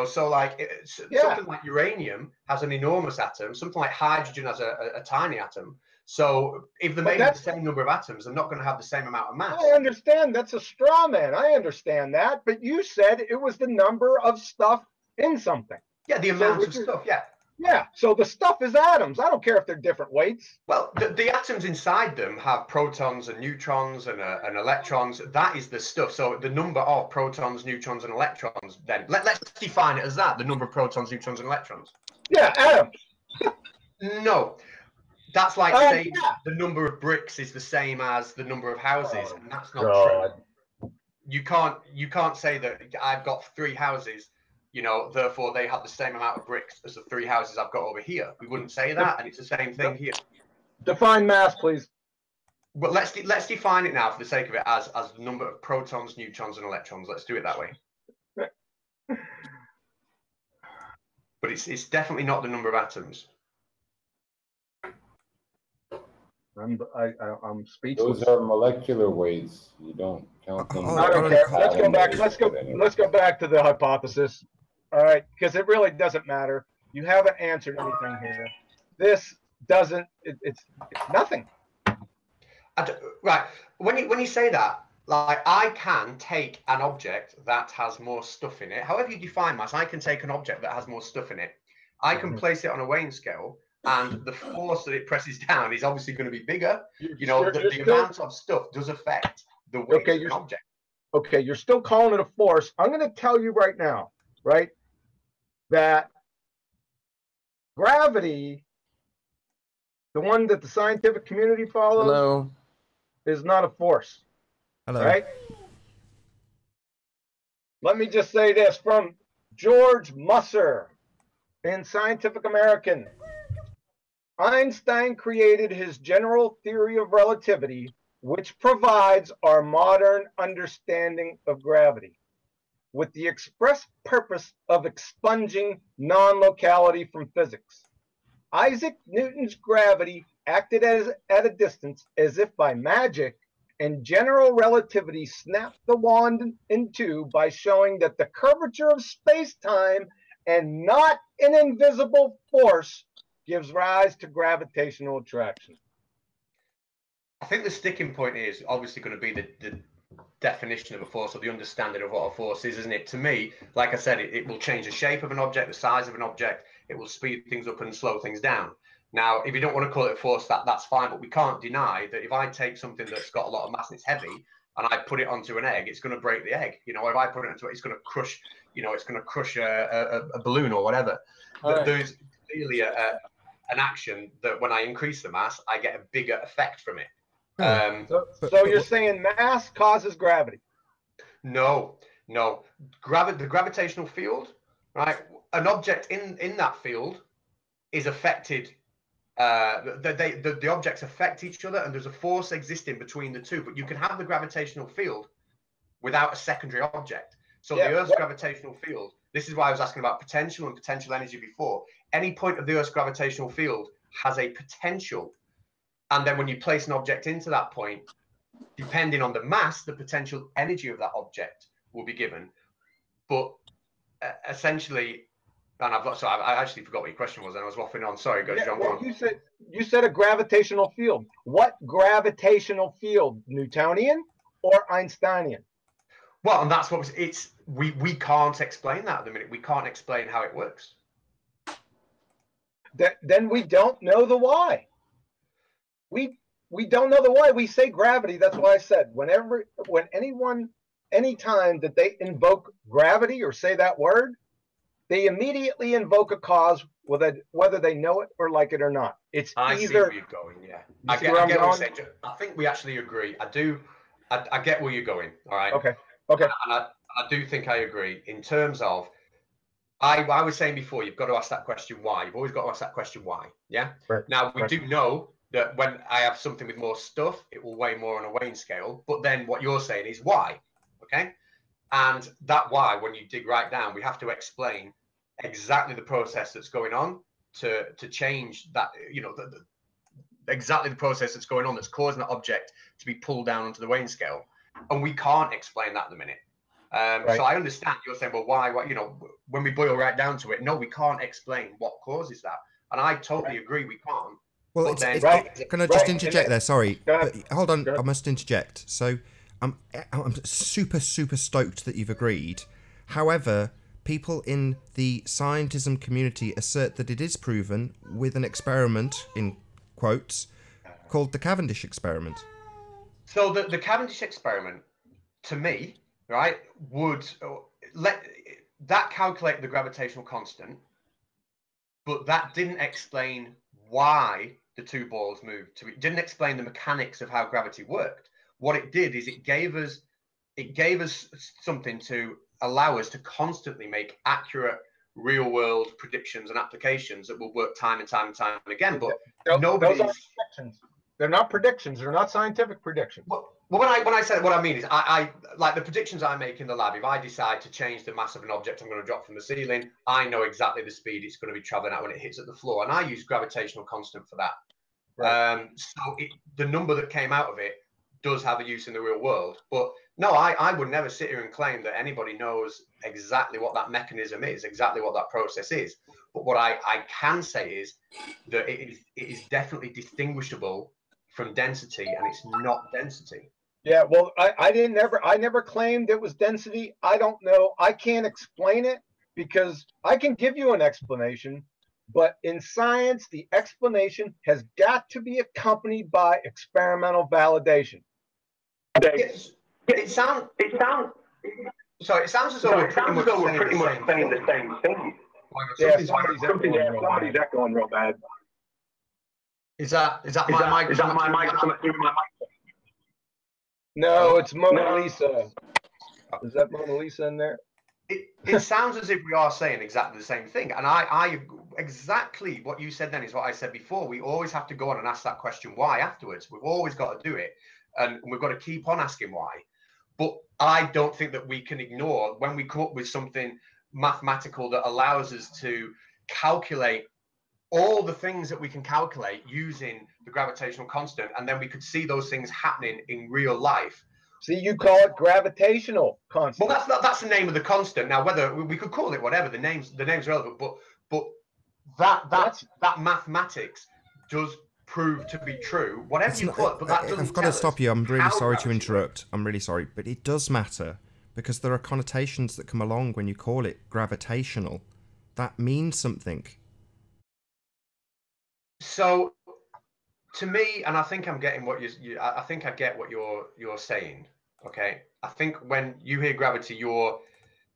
So like something like uranium has an enormous atom. Something like hydrogen has a tiny atom. So if they're made of the same number of atoms, they're not going to have the same amount of mass. I understand that's a straw man. I understand that, but you said it was the number of stuff in something. Yeah, the amount of stuff. Yeah. Yeah, so the stuff is atoms. I don't care if they're different weights. Well, the atoms inside them have protons and neutrons and electrons. That is the stuff. So the number of protons, neutrons, and electrons, then let's define it as that, the number of protons, neutrons, and electrons. Yeah, atoms. No. That's like saying the number of bricks is the same as the number of houses, and that's not true. You can't say that I've got 3 houses, therefore they have the same amount of bricks as the 3 houses I've got over here. We wouldn't say that, and it's the same thing here. Define mass, please. But let's define it now for the sake of it as the number of protons, neutrons, and electrons. Let's do it that way. But it's definitely not the number of atoms. I'm speechless. Those are molecular weights. You don't count them. I don't care. Let's go back. Let's go back to the hypothesis. All right, because it really doesn't matter. You haven't answered anything here. This doesn't. It's nothing. Right. When you say that, like, I can take an object that has more stuff in it. However you define mass, I can take an object that has more stuff in it. I can place it on a weighing scale, and the force that it presses down is obviously going to be bigger. The amount of stuff does affect the weight of an object. Okay, you're still calling it a force. I'm going to tell you right now, right, that gravity, the one that the scientific community follows, is not a force. Hello. Right? Let me just say this from George Musser in Scientific American. Einstein created his general theory of relativity, which provides our modern understanding of gravity, with the express purpose of expunging non-locality from physics. Isaac Newton's gravity acted at a distance as if by magic, and general relativity snapped the wand in two by showing that the curvature of space-time and not an invisible force gives rise to gravitational attraction. I think the sticking point is obviously going to be the definition of a force, or the understanding of what a force is, isn't it? To me, like I said, it will change the shape of an object, the size of an object. It will speed things up and slow things down. Now, if you don't want to call it a force, that's fine, but we can't deny that if I take something that's got a lot of mass and it's heavy, and I put it onto an egg, it's going to break the egg. If I put it into it, it's going to crush, it's going to crush a balloon or whatever. Right. There's clearly an action that when I increase the mass, I get a bigger effect from it. So you're saying mass causes gravity? No. The gravitational field, right? An object in that field is affected. The objects affect each other, and there's a force existing between the two. But you can have the gravitational field without a secondary object. So the Earth's gravitational field. This is why I was asking about potential and potential energy before. Any point of the Earth's gravitational field has a potential. And then when you place an object into that point, depending on the mass, the potential energy of that object will be given. But essentially, and I actually forgot what your question was, and I was waffling on. Sorry, go, John. Well, you said a gravitational field. What gravitational field? Newtonian or Einsteinian? Well, and that's what we can't explain that at the minute. We can't explain how it works. Then we don't know the why. We don't know the why. We say gravity. That's why I said anytime that they invoke gravity or say that word, they immediately invoke a cause, whether they know it or like it or not. I see where you're going. Yeah, I get what you're saying. I think we actually agree. I do. I get where you're going. All right. Okay. And I do think I agree in terms of. I was saying before, you've got to ask that question why. You've always got to ask that question why. Yeah. Right. Now we do know that when I have something with more stuff, it will weigh more on a weighing scale. But then what you're saying is why. Okay. And that why, when you dig right down, we have to explain exactly the process that's going on to change that, exactly the process that's going on that's causing that object to be pulled down onto the weighing scale. And we can't explain that at the minute. Right. So I understand you're saying, well, why, when we boil right down to it, no, we can't explain what causes that. And I totally agree we can't. Well, can I just interject there? Sorry, but hold on. I must interject. So, I'm super stoked that you've agreed. However, people in the scientism community assert that it is proven with an experiment, in quotes, called the Cavendish experiment. So the Cavendish experiment, to me, right, would calculate the gravitational constant, but that didn't explain why the two balls moved. It didn't explain the mechanics of how gravity worked. What it did is it gave us something to allow us to constantly make accurate real-world predictions and applications that will work time and time and time again. But those aren't predictions. They're not predictions. They're not scientific predictions. Well, when I say what I mean is, I like the predictions I make in the lab. If I decide to change the mass of an object I'm going to drop from the ceiling, I know exactly the speed it's going to be traveling at when it hits at the floor, and I use gravitational constant for that. Right. So the number that came out of it does have a use in the real world. But no, I would never sit here and claim that anybody knows exactly what that mechanism is, exactly what that process is. But what I can say is that it is definitely distinguishable from density, and it's not density. Yeah, well, I never claimed it was density. I don't know. I can't explain it because I can give you an explanation, but in science, the explanation has got to be accompanied by experimental validation. It sounds as though we're pretty much saying the same thing. Yeah, somebody's echoing real bad. Is that my mic? Is that my mic? No, it's Mona Lisa. Is that Mona Lisa in there? It sounds as if we are saying exactly the same thing. And I exactly what you said then is what I said before. We always have to go on and ask that question why afterwards. We've always got to do it. And we've got to keep on asking why. But I don't think that we can ignore when we come up with something mathematical that allows us to calculate all the things that we can calculate using the gravitational constant, and then we could see those things happening in real life. See, you call it gravitational constant. Well, that's the name of the constant. Now, whether we could call it whatever, the name's relevant, but that mathematics does prove to be true, whatever you call it. But that doesn't. I've got to stop you. I'm really sorry to interrupt. I'm really sorry, but it does matter because there are connotations that come along when you call it gravitational. That means something. So, to me, and I think I'm getting what I think I get what you're saying. Okay, I think when you hear gravity, are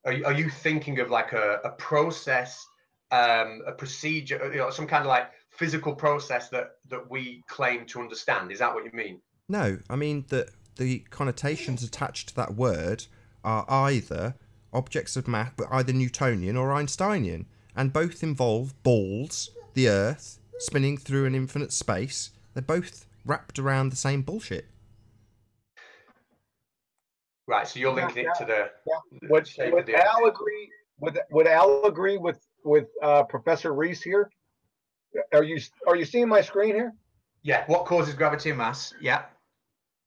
you thinking of like a process, a procedure, some kind of like physical process that we claim to understand? Is that what you mean? No, I mean that the connotations attached to that word are either objects of math, but either Newtonian or Einsteinian, and both involve balls, the Earth, spinning through an infinite space. They're both wrapped around the same bullshit. Right, so you're linking it to the. Yeah. Would Al agree with Professor Reese here? Are you seeing my screen here? Yeah. What causes gravity and mass? Yeah.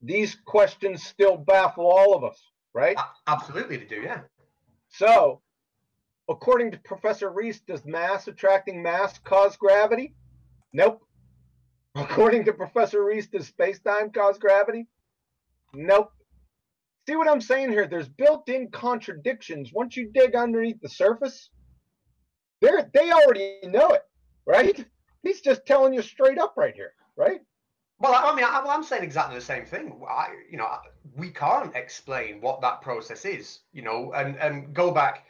These questions still baffle all of us, right? Absolutely, they do. Yeah. So, according to Professor Reese, does mass attracting mass cause gravity? Nope. According to Professor Reese, does space-time cause gravity? Nope. See what I'm saying here? There's built-in contradictions. Once you dig underneath the surface, they already know it, right? He's just telling you straight up right here, right? Well, I mean, I'm saying exactly the same thing. We can't explain what that process is, and go back,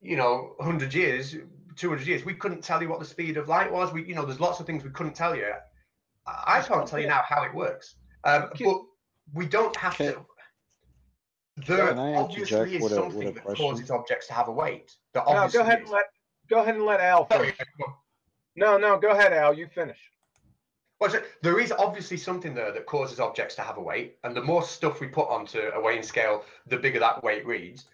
100 years, 200 years, we couldn't tell you what the speed of light was. There's lots of things we couldn't tell you. I can't tell you now how it works. But we don't have to. There obviously is something that causes objects to have a weight. No, go ahead and let Al finish. No, go ahead, Al. You finish. Well, so there is obviously something there that causes objects to have a weight, and the more stuff we put onto a weighing scale, the bigger that weight reads.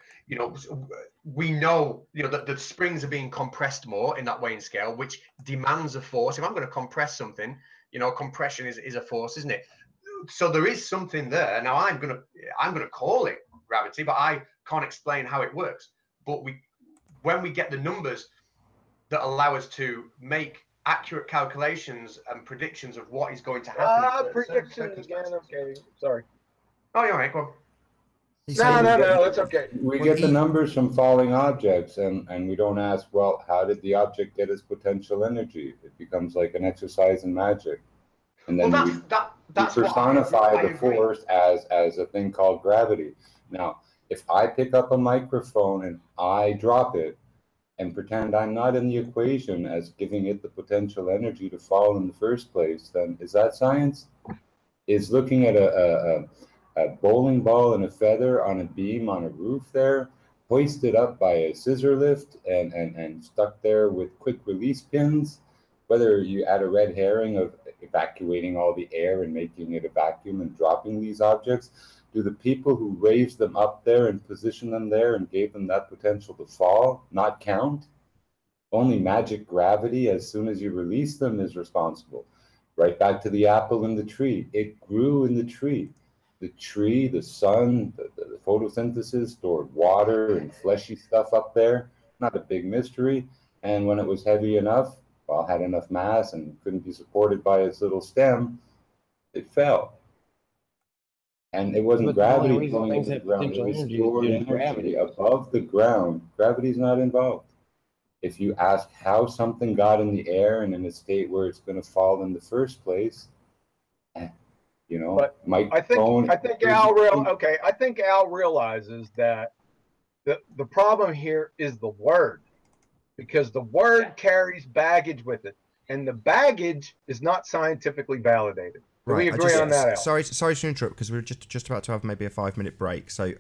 We know, that the springs are being compressed more in that weighing scale, which demands a force. If I'm going to compress something, compression is a force, isn't it? So there is something there. Now I'm gonna call it gravity, but I can't explain how it works. But when we get the numbers that allow us to make accurate calculations and predictions of what is going to happen. Predictions again. Okay, sorry. Oh, you're right. Go on. No, it's okay. We get the numbers from falling objects, and we don't ask, well, how did the object get its potential energy? It becomes like an exercise in magic. And then we personify the force as a thing called gravity. Now, if I pick up a microphone and I drop it and pretend I'm not in the equation as giving it the potential energy to fall in the first place, then is that science? Is looking at a bowling ball and a feather on a beam on a roof there, hoisted up by a scissor lift and stuck there with quick release pins, whether you add a red herring of evacuating all the air and making it a vacuum and dropping these objects, do the people who raised them up there and positioned them there and gave them that potential to fall not count? Only magic gravity, as soon as you release them, is responsible. Right back to the apple in the tree. It grew in the tree. The tree, the sun, the photosynthesis stored water and fleshy stuff up there. Not a big mystery. And when it was heavy enough, well, had enough mass and couldn't be supported by its little stem, it fell. And it wasn't gravity flowing into the ground. It was stored energy above the ground. Gravity's not involved. If you ask how something got in the air and in a state where it's going to fall in the first place, you know, but I think Al realizes that the problem here is the word, because the word carries baggage with it, and the baggage is not scientifically validated. Right. We agree on that. Sorry to interrupt, because we're just about to have maybe a 5-minute break. So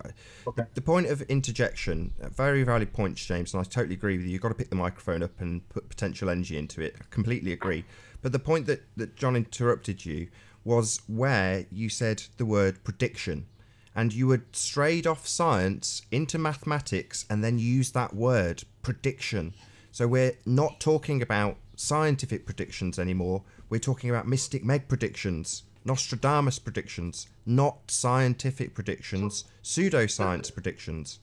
the point of interjection, very valid point, James, and I totally agree with you. You've got to pick the microphone up and put potential energy into it. I completely agree. But the point that John interrupted you was where you said the word prediction, and you had strayed off science into mathematics and then used that word prediction. So we're not talking about scientific predictions anymore. We're talking about Mystic Meg predictions, Nostradamus predictions, not scientific predictions, pseudoscience predictions.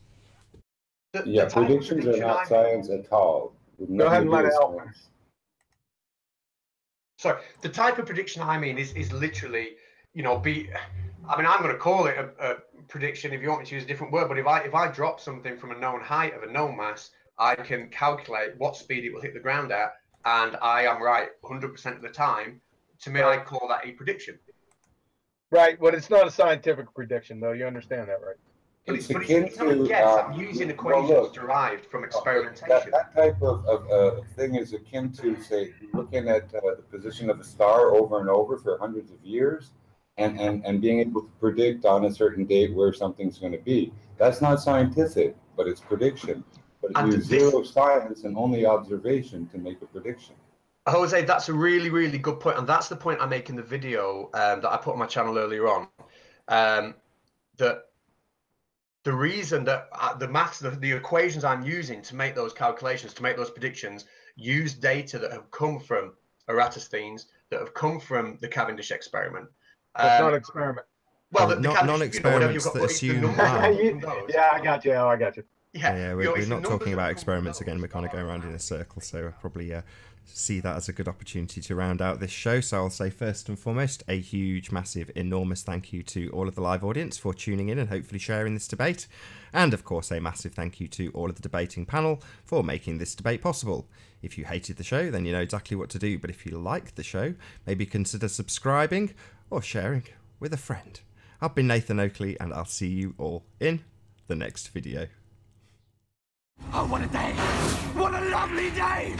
Predictions are not science at all. Go ahead and let it help. Sorry, the type of prediction I mean is literally, you know, I'm going to call it a prediction if you want me to use a different word, but if I drop something from a known height of a known mass, I can calculate what speed it will hit the ground at, and I am right 100% of the time. To me, I call that a prediction. Right, but it's not a scientific prediction, though. You understand that, right? But it's not a guess. I'm using equations derived from experimentation. That type of thing is akin to, say, looking at the position of a star over and over for hundreds of years and being able to predict on a certain date where something's going to be. That's not scientific, but it's prediction. But it uses zero science and only observation to make a prediction. Jose, that's a really, really good point. And that's the point I make in the video that I put on my channel earlier on. That the reason that the equations I'm using to make those calculations, to make those predictions, use data that have come from Eratosthenes, that have come from the Cavendish experiment. That's not an experiment. Well, non-experiments that assume. Yeah, I got you. Yeah, we're not talking about experiments again. We're kind of going around in a circle, so I'll probably see that as a good opportunity to round out this show. So I'll say first and foremost, a huge, massive, enormous thank you to all of the live audience for tuning in and hopefully sharing this debate. And of course, a massive thank you to all of the debating panel for making this debate possible. If you hated the show, then you know exactly what to do. But if you liked the show, maybe consider subscribing or sharing with a friend. I've been Nathan Oakley, and I'll see you all in the next video. Oh, what a day! What a lovely day!